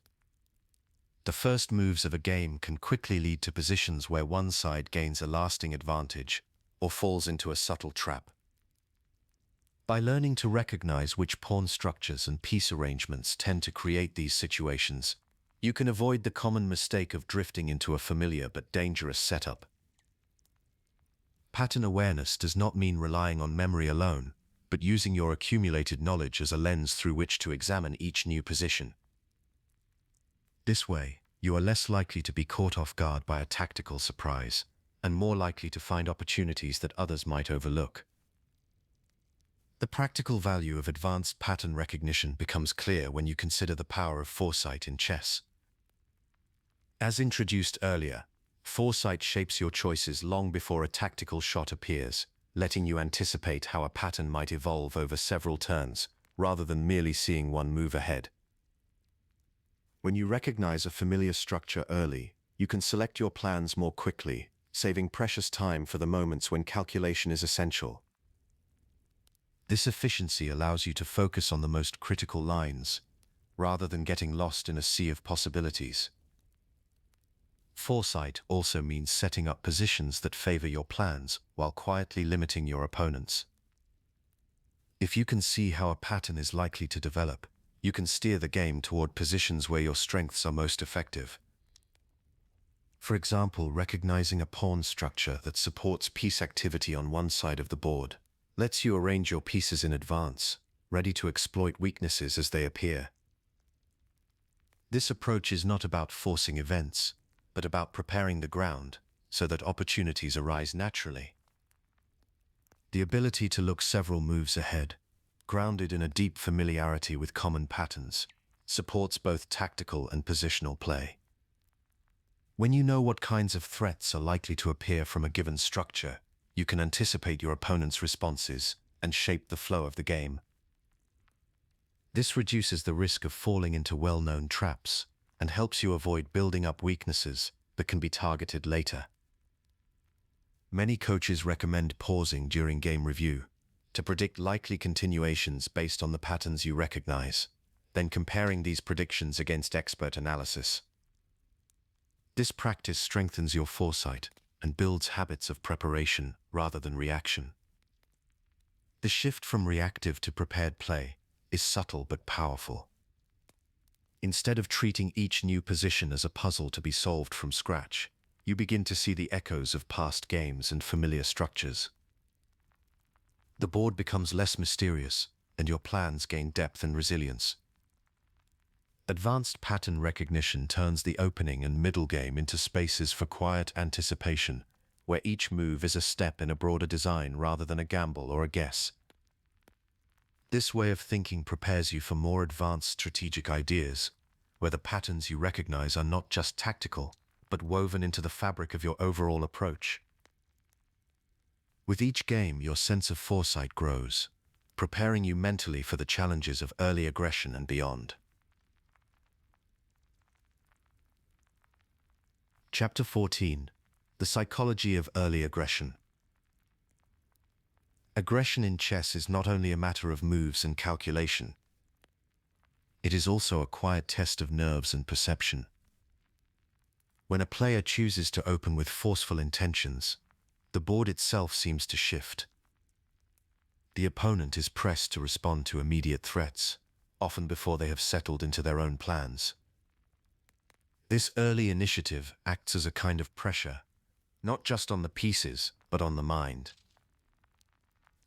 The first moves of a game can quickly lead to positions where one side gains a lasting advantage or falls into a subtle trap. By learning to recognize which pawn structures and piece arrangements tend to create these situations, you can avoid the common mistake of drifting into a familiar but dangerous setup. Pattern awareness does not mean relying on memory alone, but using your accumulated knowledge as a lens through which to examine each new position. This way, you are less likely to be caught off guard by a tactical surprise, and more likely to find opportunities that others might overlook. The practical value of advanced pattern recognition becomes clear when you consider the power of foresight in chess. As introduced earlier, foresight shapes your choices long before a tactical shot appears, letting you anticipate how a pattern might evolve over several turns, rather than merely seeing one move ahead. When you recognize a familiar structure early, you can select your plans more quickly, saving precious time for the moments when calculation is essential. This efficiency allows you to focus on the most critical lines, rather than getting lost in a sea of possibilities. Foresight also means setting up positions that favor your plans while quietly limiting your opponents. If you can see how a pattern is likely to develop, you can steer the game toward positions where your strengths are most effective. For example, recognizing a pawn structure that supports piece activity on one side of the board lets you arrange your pieces in advance, ready to exploit weaknesses as they appear. This approach is not about forcing events, but about preparing the ground so that opportunities arise naturally. The ability to look several moves ahead, grounded in a deep familiarity with common patterns, supports both tactical and positional play. When you know what kinds of threats are likely to appear from a given structure, you can anticipate your opponent's responses and shape the flow of the game. This reduces the risk of falling into well-known traps and helps you avoid building up weaknesses that can be targeted later. Many coaches recommend pausing during game review to predict likely continuations based on the patterns you recognize, then comparing these predictions against expert analysis. This practice strengthens your foresight and builds habits of preparation rather than reaction. The shift from reactive to prepared play is subtle but powerful. Instead of treating each new position as a puzzle to be solved from scratch, you begin to see the echoes of past games and familiar structures. The board becomes less mysterious, and your plans gain depth and resilience. Advanced pattern recognition turns the opening and middle game into spaces for quiet anticipation, where each move is a step in a broader design rather than a gamble or a guess. This way of thinking prepares you for more advanced strategic ideas, where the patterns you recognize are not just tactical, but woven into the fabric of your overall approach. With each game, your sense of foresight grows, preparing you mentally for the challenges of early aggression and beyond. Chapter 14. The Psychology of Early Aggression. Aggression in chess is not only a matter of moves and calculation. It is also a quiet test of nerves and perception. When a player chooses to open with forceful intentions, the board itself seems to shift. The opponent is pressed to respond to immediate threats, often before they have settled into their own plans. This early initiative acts as a kind of pressure, not just on the pieces, but on the mind.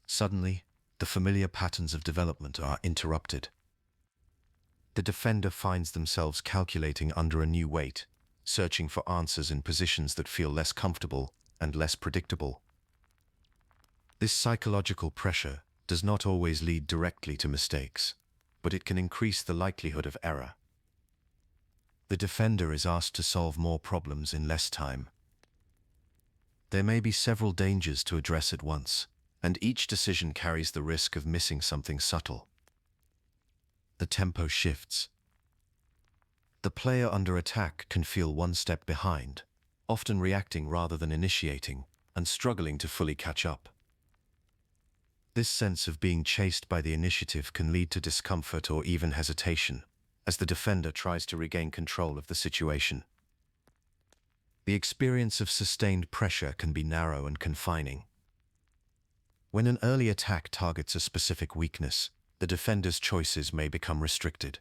Suddenly, the familiar patterns of development are interrupted. The defender finds themselves calculating under a new weight, searching for answers in positions that feel less comfortable and less predictable. This psychological pressure does not always lead directly to mistakes, but it can increase the likelihood of error. The defender is asked to solve more problems in less time. There may be several dangers to address at once, and each decision carries the risk of missing something subtle. The tempo shifts. The player under attack can feel one step behind, often reacting rather than initiating, and struggling to fully catch up. This sense of being chased by the initiative can lead to discomfort or even hesitation, as the defender tries to regain control of the situation. The experience of sustained pressure can be narrow and confining. When an early attack targets a specific weakness, the defender's choices may become restricted.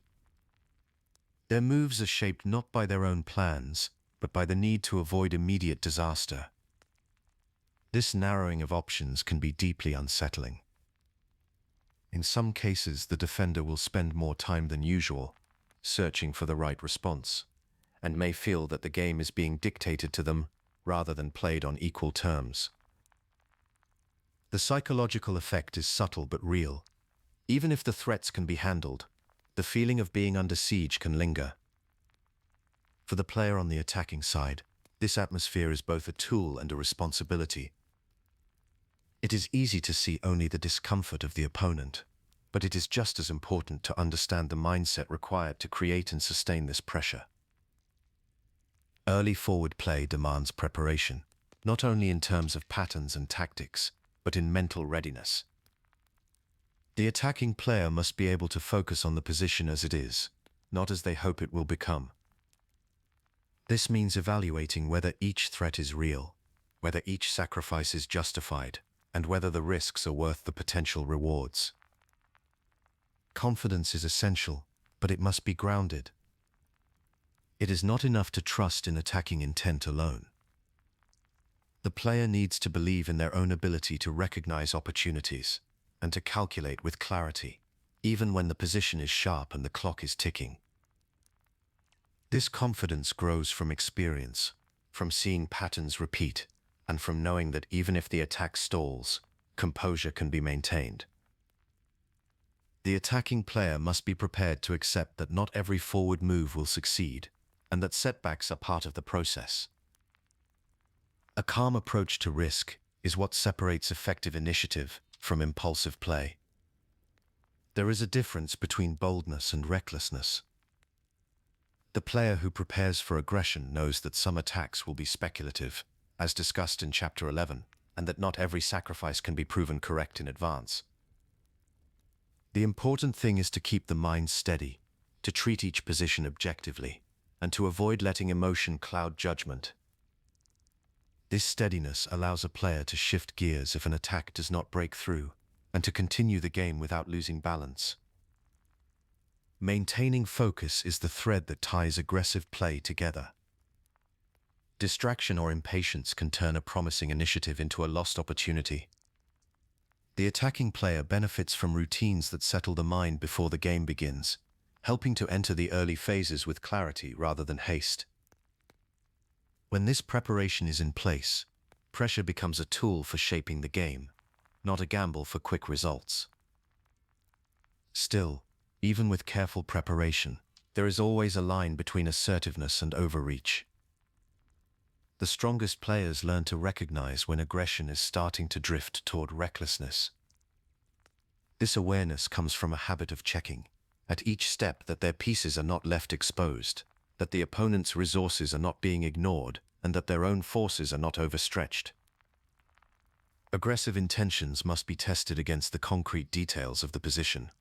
Their moves are shaped not by their own plans, but by the need to avoid immediate disaster. This narrowing of options can be deeply unsettling. In some cases, the defender will spend more time than usual, searching for the right response, and may feel that the game is being dictated to them rather than played on equal terms. The psychological effect is subtle but real. Even if the threats can be handled, the feeling of being under siege can linger. For the player on the attacking side, this atmosphere is both a tool and a responsibility. It is easy to see only the discomfort of the opponent, but it is just as important to understand the mindset required to create and sustain this pressure. Early forward play demands preparation, not only in terms of patterns and tactics, but in mental readiness. The attacking player must be able to focus on the position as it is, not as they hope it will become. This means evaluating whether each threat is real, whether each sacrifice is justified, and whether the risks are worth the potential rewards. Confidence is essential, but it must be grounded. It is not enough to trust in attacking intent alone. The player needs to believe in their own ability to recognize opportunities and to calculate with clarity, even when the position is sharp and the clock is ticking. This confidence grows from experience, from seeing patterns repeat, and from knowing that even if the attack stalls, composure can be maintained. The attacking player must be prepared to accept that not every forward move will succeed, and that setbacks are part of the process. A calm approach to risk is what separates effective initiative from impulsive play. There is a difference between boldness and recklessness. The player who prepares for aggression knows that some attacks will be speculative, as discussed in Chapter 11, and that not every sacrifice can be proven correct in advance. The important thing is to keep the mind steady, to treat each position objectively, and to avoid letting emotion cloud judgment. This steadiness allows a player to shift gears if an attack does not break through, and to continue the game without losing balance. Maintaining focus is the thread that ties aggressive play together. Distraction or impatience can turn a promising initiative into a lost opportunity. The attacking player benefits from routines that settle the mind before the game begins, helping to enter the early phases with clarity rather than haste. When this preparation is in place, pressure becomes a tool for shaping the game, not a gamble for quick results. Still, even with careful preparation, there is always a line between assertiveness and overreach. The strongest players learn to recognize when aggression is starting to drift toward recklessness. This awareness comes from a habit of checking, at each step, that their pieces are not left exposed, that the opponent's resources are not being ignored, and that their own forces are not overstretched. Aggressive intentions must be tested against the concrete details of the position.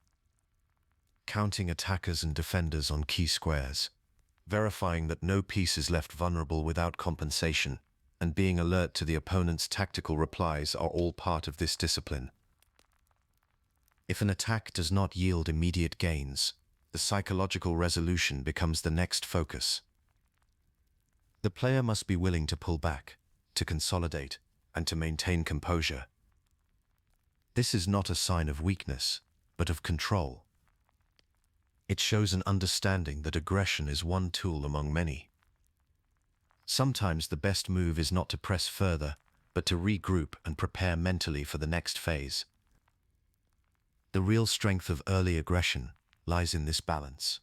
Counting attackers and defenders on key squares, verifying that no piece is left vulnerable without compensation, and being alert to the opponent's tactical replies are all part of this discipline. If an attack does not yield immediate gains, the psychological resolution becomes the next focus. The player must be willing to pull back, to consolidate, and to maintain composure. This is not a sign of weakness, but of control. It shows an understanding that aggression is one tool among many. Sometimes the best move is not to press further, but to regroup and prepare mentally for the next phase. The real strength of early aggression lies in this balance.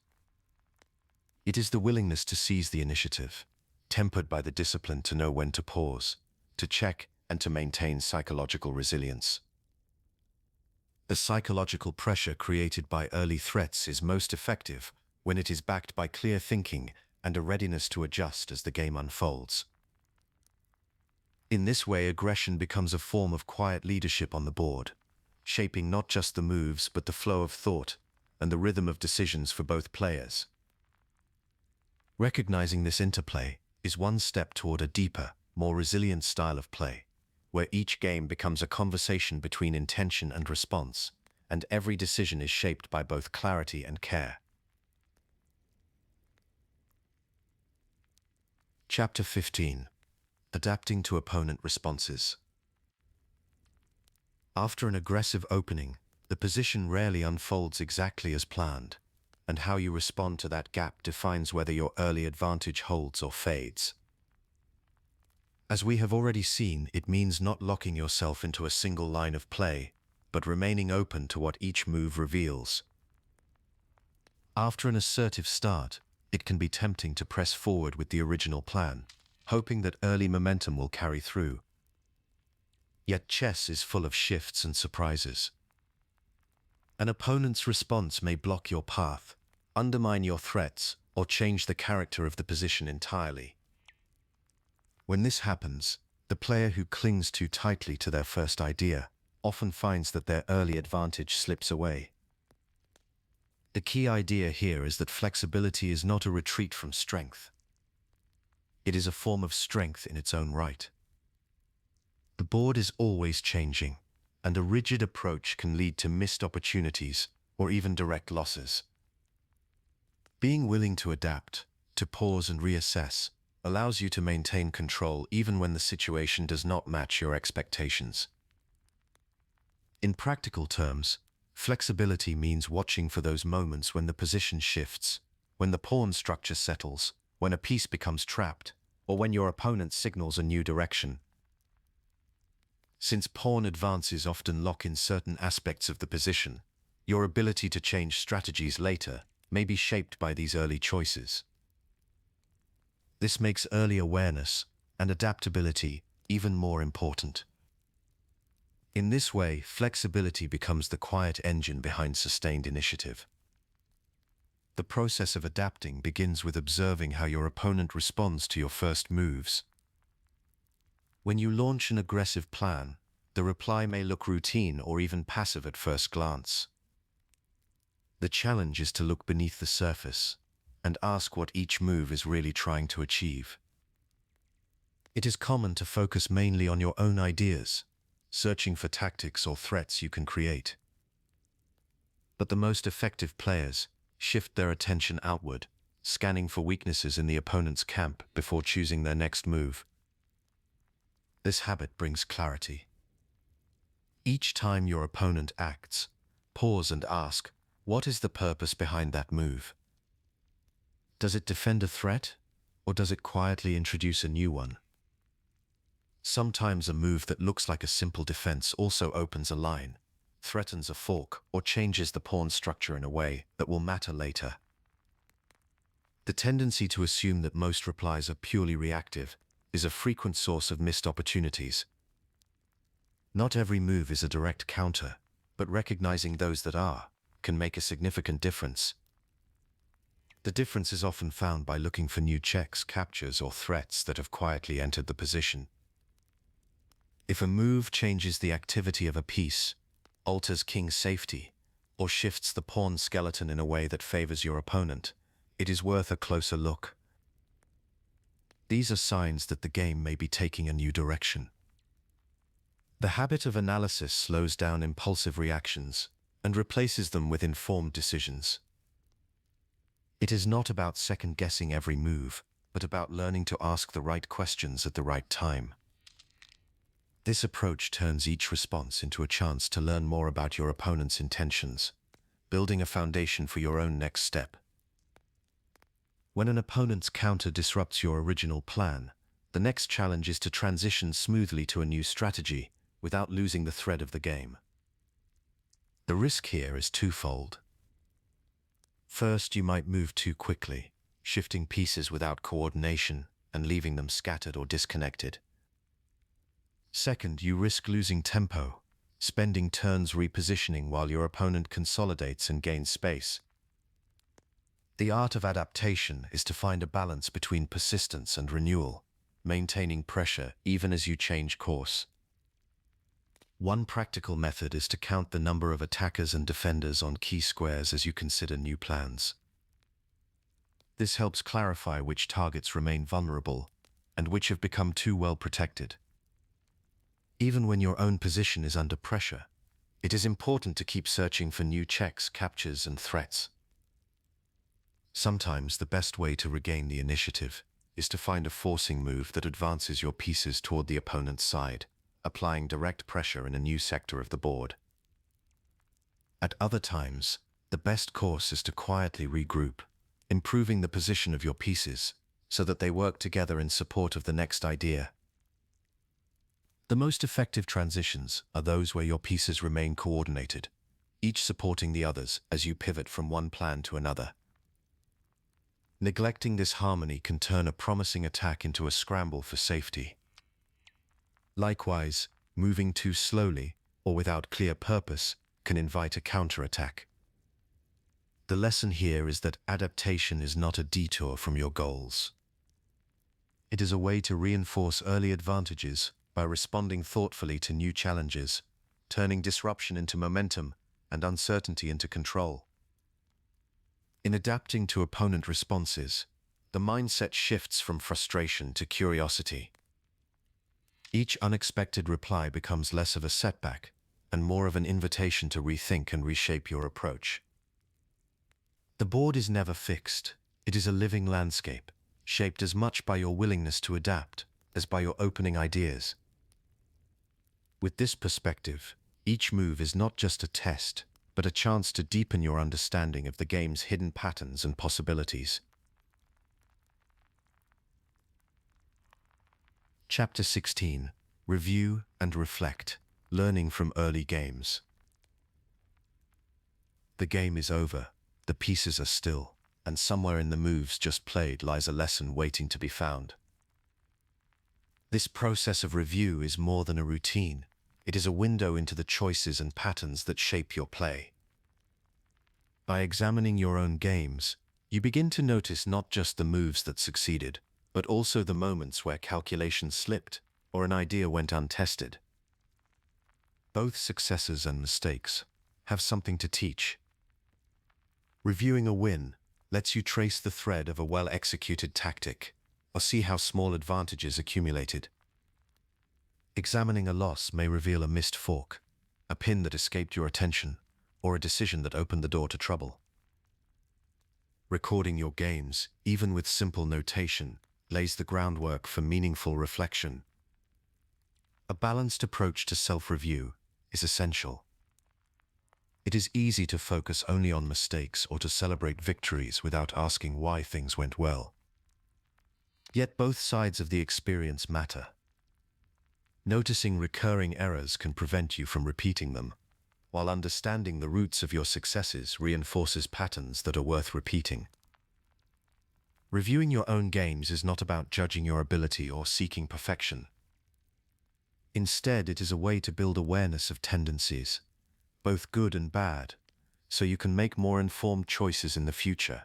It is the willingness to seize the initiative, tempered by the discipline to know when to pause, to check, and to maintain psychological resilience. The psychological pressure created by early threats is most effective when it is backed by clear thinking and a readiness to adjust as the game unfolds. In this way, aggression becomes a form of quiet leadership on the board, shaping not just the moves but the flow of thought and the rhythm of decisions for both players. Recognizing this interplay is one step toward a deeper, more resilient style of play, where each game becomes a conversation between intention and response, and every decision is shaped by both clarity and care. Chapter 15. Adapting to opponent responses. After an aggressive opening, the position rarely unfolds exactly as planned, and how you respond to that gap defines whether your early advantage holds or fades. As we have already seen, it means not locking yourself into a single line of play, but remaining open to what each move reveals. After an assertive start, it can be tempting to press forward with the original plan, hoping that early momentum will carry through. Yet chess is full of shifts and surprises. An opponent's response may block your path, undermine your threats, or change the character of the position entirely. When this happens, the player who clings too tightly to their first idea often finds that their early advantage slips away. The key idea here is that flexibility is not a retreat from strength. It is a form of strength in its own right. The board is always changing, and a rigid approach can lead to missed opportunities or even direct losses. Being willing to adapt, to pause and reassess, allows you to maintain control even when the situation does not match your expectations. In practical terms, flexibility means watching for those moments when the position shifts, when the pawn structure settles, when a piece becomes trapped, or when your opponent signals a new direction. Since pawn advances often lock in certain aspects of the position, your ability to change strategies later may be shaped by these early choices. This makes early awareness and adaptability even more important. In this way, flexibility becomes the quiet engine behind sustained initiative. The process of adapting begins with observing how your opponent responds to your first moves. When you launch an aggressive plan, the reply may look routine or even passive at first glance. The challenge is to look beneath the surface and ask what each move is really trying to achieve. It is common to focus mainly on your own ideas, searching for tactics or threats you can create. But the most effective players shift their attention outward, scanning for weaknesses in the opponent's camp before choosing their next move. This habit brings clarity. Each time your opponent acts, pause and ask, what is the purpose behind that move? Does it defend a threat, or does it quietly introduce a new one? Sometimes a move that looks like a simple defense also opens a line, threatens a fork, or changes the pawn structure in a way that will matter later. The tendency to assume that most replies are purely reactive is a frequent source of missed opportunities. Not every move is a direct counter, but recognizing those that are can make a significant difference. The difference is often found by looking for new checks, captures, or threats that have quietly entered the position. If a move changes the activity of a piece, alters king's safety, or shifts the pawn skeleton in a way that favors your opponent, it is worth a closer look. These are signs that the game may be taking a new direction. The habit of analysis slows down impulsive reactions and replaces them with informed decisions. It is not about second-guessing every move, but about learning to ask the right questions at the right time. This approach turns each response into a chance to learn more about your opponent's intentions, building a foundation for your own next step. When an opponent's counter disrupts your original plan, the next challenge is to transition smoothly to a new strategy without losing the thread of the game. The risk here is twofold. First, you might move too quickly, shifting pieces without coordination and leaving them scattered or disconnected. Second, you risk losing tempo, spending turns repositioning while your opponent consolidates and gains space. The art of adaptation is to find a balance between persistence and renewal, maintaining pressure even as you change course. One practical method is to count the number of attackers and defenders on key squares as you consider new plans. This helps clarify which targets remain vulnerable and which have become too well protected. Even when your own position is under pressure, it is important to keep searching for new checks, captures, and threats. Sometimes the best way to regain the initiative is to find a forcing move that advances your pieces toward the opponent's side, applying direct pressure in a new sector of the board. At other times, the best course is to quietly regroup, improving the position of your pieces so that they work together in support of the next idea. The most effective transitions are those where your pieces remain coordinated, each supporting the others as you pivot from one plan to another. Neglecting this harmony can turn a promising attack into a scramble for safety. Likewise, moving too slowly or without clear purpose can invite a counterattack. The lesson here is that adaptation is not a detour from your goals. It is a way to reinforce early advantages by responding thoughtfully to new challenges, turning disruption into momentum and uncertainty into control. In adapting to opponent responses, the mindset shifts from frustration to curiosity. Each unexpected reply becomes less of a setback and more of an invitation to rethink and reshape your approach. The board is never fixed. It is a living landscape, shaped as much by your willingness to adapt as by your opening ideas. With this perspective, each move is not just a test, but a chance to deepen your understanding of the game's hidden patterns and possibilities. Chapter 16. Review and Reflect. Learning from Early Games. The game is over, the pieces are still, and somewhere in the moves just played lies a lesson waiting to be found. This process of review is more than a routine. It is a window into the choices and patterns that shape your play. By examining your own games, you begin to notice not just the moves that succeeded, but also the moments where calculations slipped or an idea went untested. Both successes and mistakes have something to teach. Reviewing a win lets you trace the thread of a well-executed tactic or see how small advantages accumulated. Examining a loss may reveal a missed fork, a pin that escaped your attention, or a decision that opened the door to trouble. Recording your games, even with simple notation, lays the groundwork for meaningful reflection. A balanced approach to self-review is essential. It is easy to focus only on mistakes or to celebrate victories without asking why things went well. Yet both sides of the experience matter. Noticing recurring errors can prevent you from repeating them, while understanding the roots of your successes reinforces patterns that are worth repeating. Reviewing your own games is not about judging your ability or seeking perfection. Instead, it is a way to build awareness of tendencies, both good and bad, so you can make more informed choices in the future.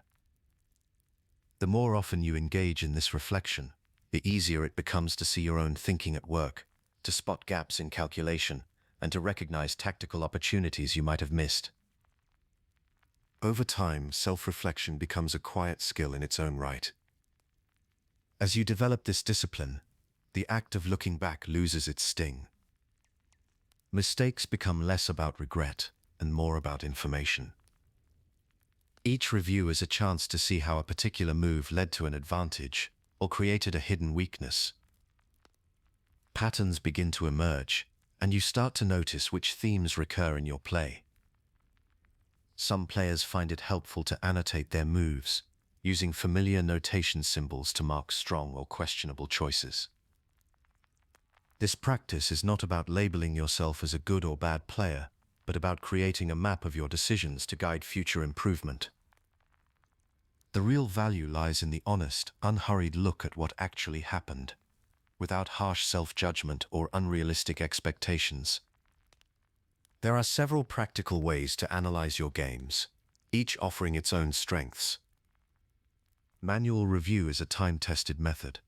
The more often you engage in this reflection, the easier it becomes to see your own thinking at work, to spot gaps in calculation, and to recognize tactical opportunities you might have missed. Over time, self-reflection becomes a quiet skill in its own right. As you develop this discipline, the act of looking back loses its sting. Mistakes become less about regret and more about information. Each review is a chance to see how a particular move led to an advantage or created a hidden weakness. Patterns begin to emerge, and you start to notice which themes recur in your play. Some players find it helpful to annotate their moves, using familiar notation symbols to mark strong or questionable choices. This practice is not about labeling yourself as a good or bad player, but about creating a map of your decisions to guide future improvement. The real value lies in the honest, unhurried look at what actually happened, without harsh self-judgment or unrealistic expectations. There are several practical ways to analyze your games, each offering its own strengths. Manual review is a time-tested method.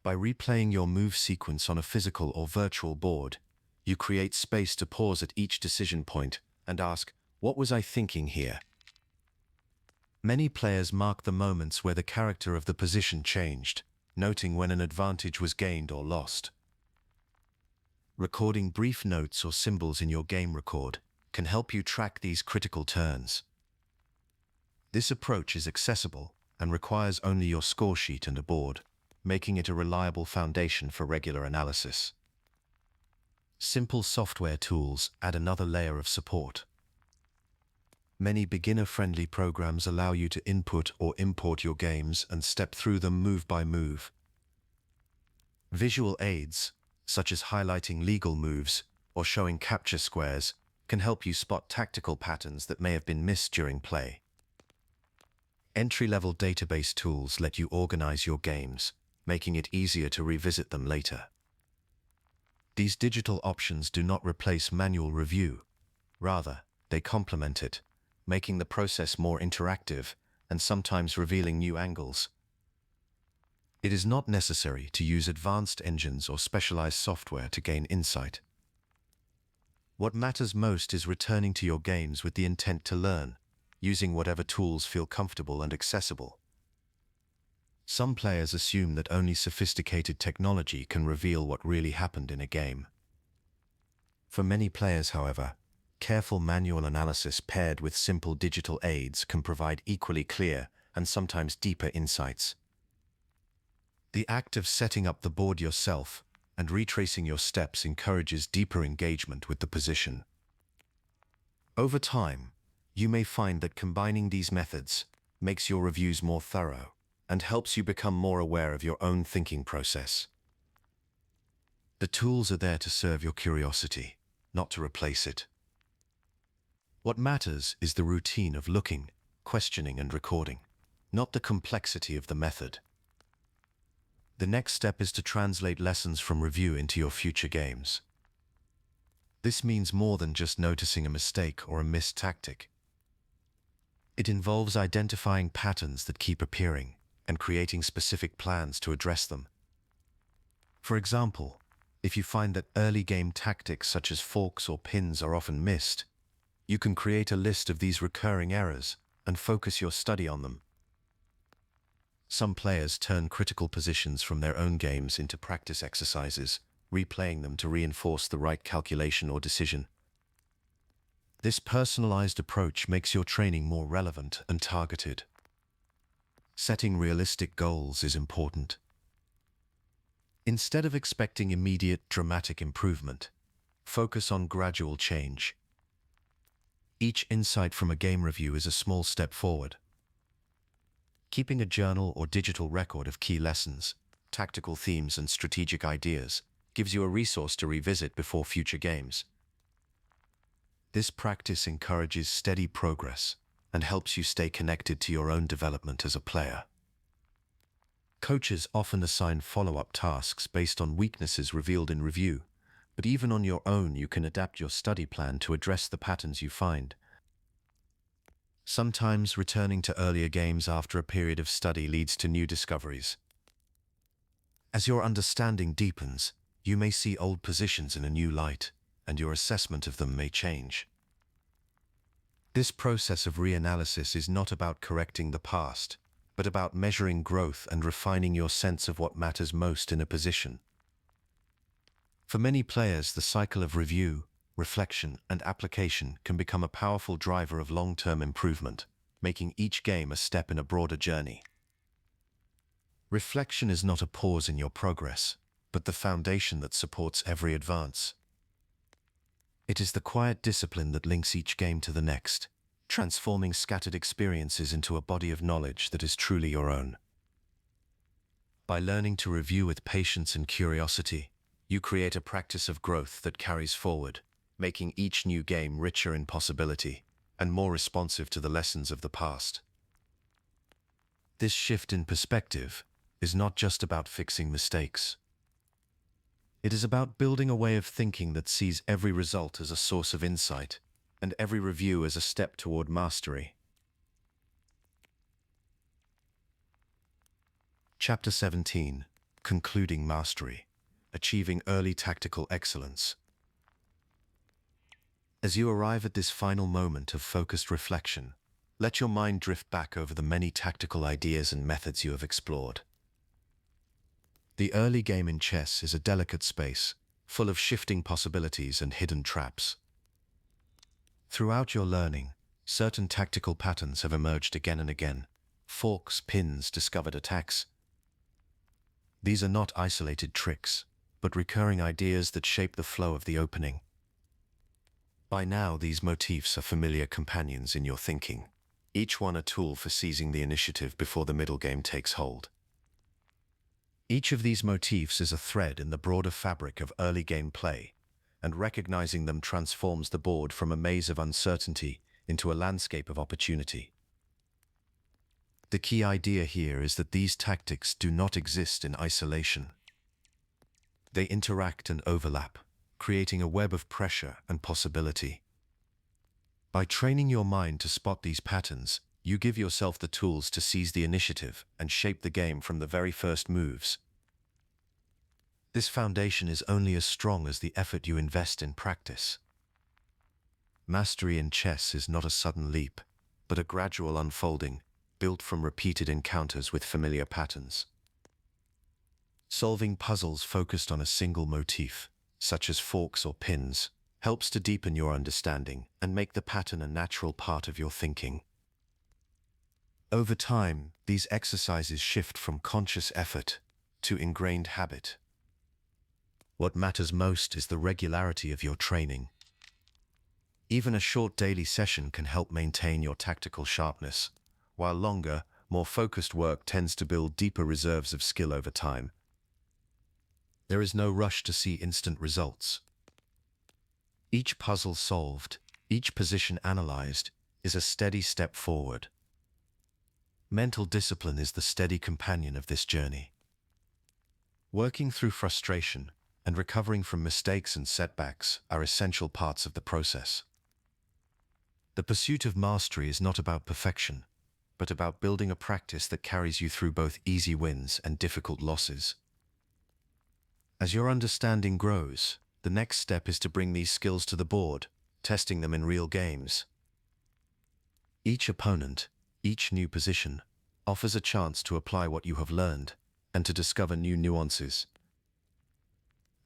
By replaying your move sequence on a physical or virtual board, you create space to pause at each decision point and ask, "What was I thinking here?" Many players mark the moments where the character of the position changed, noting when an advantage was gained or lost. Recording brief notes or symbols in your game record can help you track these critical turns. This approach is accessible and requires only your score sheet and a board, making it a reliable foundation for regular analysis. Simple software tools add another layer of support. Many beginner-friendly programs allow you to input or import your games and step through them move by move. Visual aids, such as highlighting legal moves or showing capture squares, can help you spot tactical patterns that may have been missed during play. Entry-level database tools let you organize your games, making it easier to revisit them later. These digital options do not replace manual review. Rather, they complement it, making the process more interactive and sometimes revealing new angles. It is not necessary to use advanced engines or specialized software to gain insight. What matters most is returning to your games with the intent to learn, using whatever tools feel comfortable and accessible. Some players assume that only sophisticated technology can reveal what really happened in a game. For many players, however, careful manual analysis paired with simple digital aids can provide equally clear and sometimes deeper insights. The act of setting up the board yourself and retracing your steps encourages deeper engagement with the position. Over time, you may find that combining these methods makes your reviews more thorough and helps you become more aware of your own thinking process. The tools are there to serve your curiosity, not to replace it. What matters is the routine of looking, questioning, and recording, not the complexity of the method. The next step is to translate lessons from review into your future games. This means more than just noticing a mistake or a missed tactic. It involves identifying patterns that keep appearing and creating specific plans to address them. For example, if you find that early game tactics such as forks or pins are often missed, you can create a list of these recurring errors and focus your study on them. Some players turn critical positions from their own games into practice exercises, replaying them to reinforce the right calculation or decision. This personalized approach makes your training more relevant and targeted. Setting realistic goals is important. Instead of expecting immediate, dramatic improvement, focus on gradual change. Each insight from a game review is a small step forward. Keeping a journal or digital record of key lessons, tactical themes, and strategic ideas gives you a resource to revisit before future games. This practice encourages steady progress and helps you stay connected to your own development as a player. Coaches often assign follow-up tasks based on weaknesses revealed in review, but even on your own you can adapt your study plan to address the patterns you find. Sometimes returning to earlier games after a period of study leads to new discoveries. As your understanding deepens, you may see old positions in a new light, and your assessment of them may change. This process of reanalysis is not about correcting the past, but about measuring growth and refining your sense of what matters most in a position. For many players, the cycle of review, reflection, and application can become a powerful driver of long-term improvement, making each game a step in a broader journey. Reflection is not a pause in your progress, but the foundation that supports every advance. It is the quiet discipline that links each game to the next, transforming scattered experiences into a body of knowledge that is truly your own. By learning to review with patience and curiosity, you create a practice of growth that carries forward, making each new game richer in possibility and more responsive to the lessons of the past. This shift in perspective is not just about fixing mistakes. It is about building a way of thinking that sees every result as a source of insight and every review as a step toward mastery. Chapter 17: Concluding Mastery: Achieving Early Tactical Excellence. As you arrive at this final moment of focused reflection, let your mind drift back over the many tactical ideas and methods you have explored. The early game in chess is a delicate space, full of shifting possibilities and hidden traps. Throughout your learning, certain tactical patterns have emerged again and again: forks, pins, discovered attacks. These are not isolated tricks, but recurring ideas that shape the flow of the opening. By now, these motifs are familiar companions in your thinking, each one a tool for seizing the initiative before the middle game takes hold. Each of these motifs is a thread in the broader fabric of early game play, and recognizing them transforms the board from a maze of uncertainty into a landscape of opportunity. The key idea here is that these tactics do not exist in isolation. They interact and overlap, creating a web of pressure and possibility. By training your mind to spot these patterns, you give yourself the tools to seize the initiative and shape the game from the very first moves. This foundation is only as strong as the effort you invest in practice. Mastery in chess is not a sudden leap, but a gradual unfolding, built from repeated encounters with familiar patterns. Solving puzzles focused on a single motif, such as forks or pins, helps to deepen your understanding and make the pattern a natural part of your thinking. Over time, these exercises shift from conscious effort to ingrained habit. What matters most is the regularity of your training. Even a short daily session can help maintain your tactical sharpness, while longer, more focused work tends to build deeper reserves of skill over time. There is no rush to see instant results. Each puzzle solved, each position analyzed, is a steady step forward. Mental discipline is the steady companion of this journey. Working through frustration and recovering from mistakes and setbacks are essential parts of the process. The pursuit of mastery is not about perfection, but about building a practice that carries you through both easy wins and difficult losses. As your understanding grows, the next step is to bring these skills to the board, testing them in real games. Each opponent, each new position, offers a chance to apply what you have learned and to discover new nuances.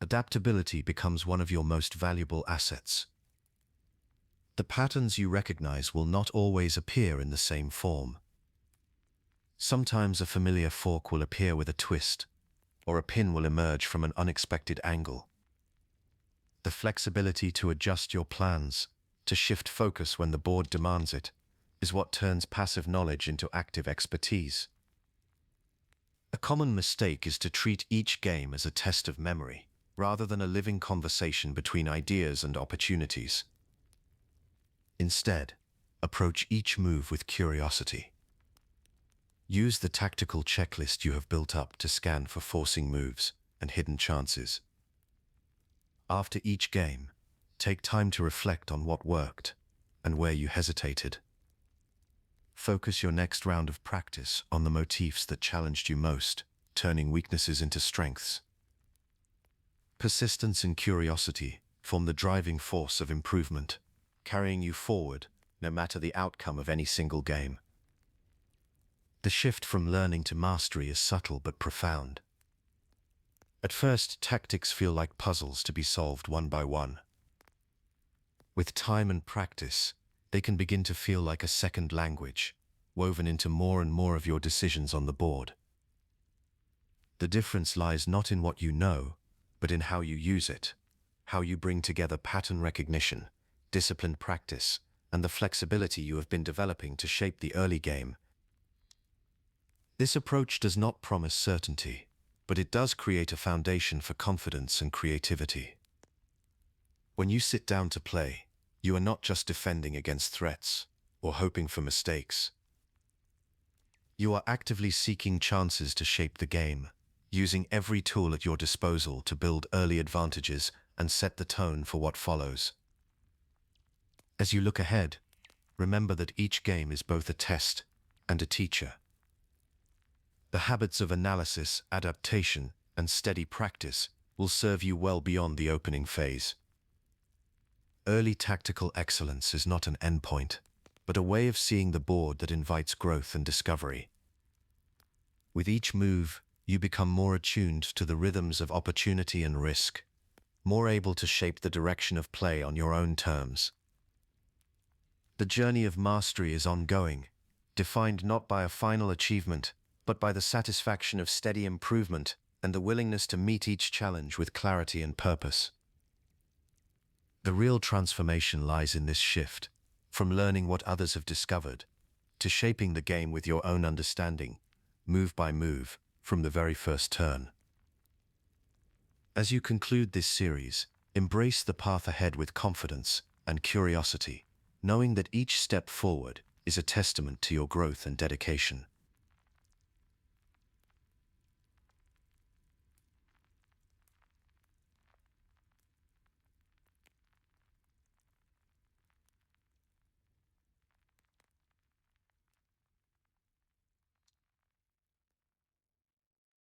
Adaptability becomes one of your most valuable assets. The patterns you recognize will not always appear in the same form. Sometimes a familiar fork will appear with a twist, or a pin will emerge from an unexpected angle. The flexibility to adjust your plans, to shift focus when the board demands it, is what turns passive knowledge into active expertise. A common mistake is to treat each game as a test of memory, rather than a living conversation between ideas and opportunities. Instead, approach each move with curiosity. Use the tactical checklist you have built up to scan for forcing moves and hidden chances. After each game, take time to reflect on what worked and where you hesitated. Focus your next round of practice on the motifs that challenged you most, turning weaknesses into strengths. Persistence and curiosity form the driving force of improvement, carrying you forward no matter the outcome of any single game. The shift from learning to mastery is subtle but profound. At first, tactics feel like puzzles to be solved one by one. With time and practice, they can begin to feel like a second language, woven into more and more of your decisions on the board. The difference lies not in what you know, but in how you use it, how you bring together pattern recognition, disciplined practice, and the flexibility you have been developing to shape the early game. This approach does not promise certainty, but it does create a foundation for confidence and creativity. When you sit down to play, you are not just defending against threats or hoping for mistakes. You are actively seeking chances to shape the game, using every tool at your disposal to build early advantages and set the tone for what follows. As you look ahead, remember that each game is both a test and a teacher. The habits of analysis, adaptation, and steady practice will serve you well beyond the opening phase. Early tactical excellence is not an endpoint, but a way of seeing the board that invites growth and discovery. With each move, you become more attuned to the rhythms of opportunity and risk, more able to shape the direction of play on your own terms. The journey of mastery is ongoing, defined not by a final achievement, but by the satisfaction of steady improvement and the willingness to meet each challenge with clarity and purpose. The real transformation lies in this shift, from learning what others have discovered, to shaping the game with your own understanding, move by move, from the very first turn. As you conclude this series, embrace the path ahead with confidence and curiosity, knowing that each step forward is a testament to your growth and dedication.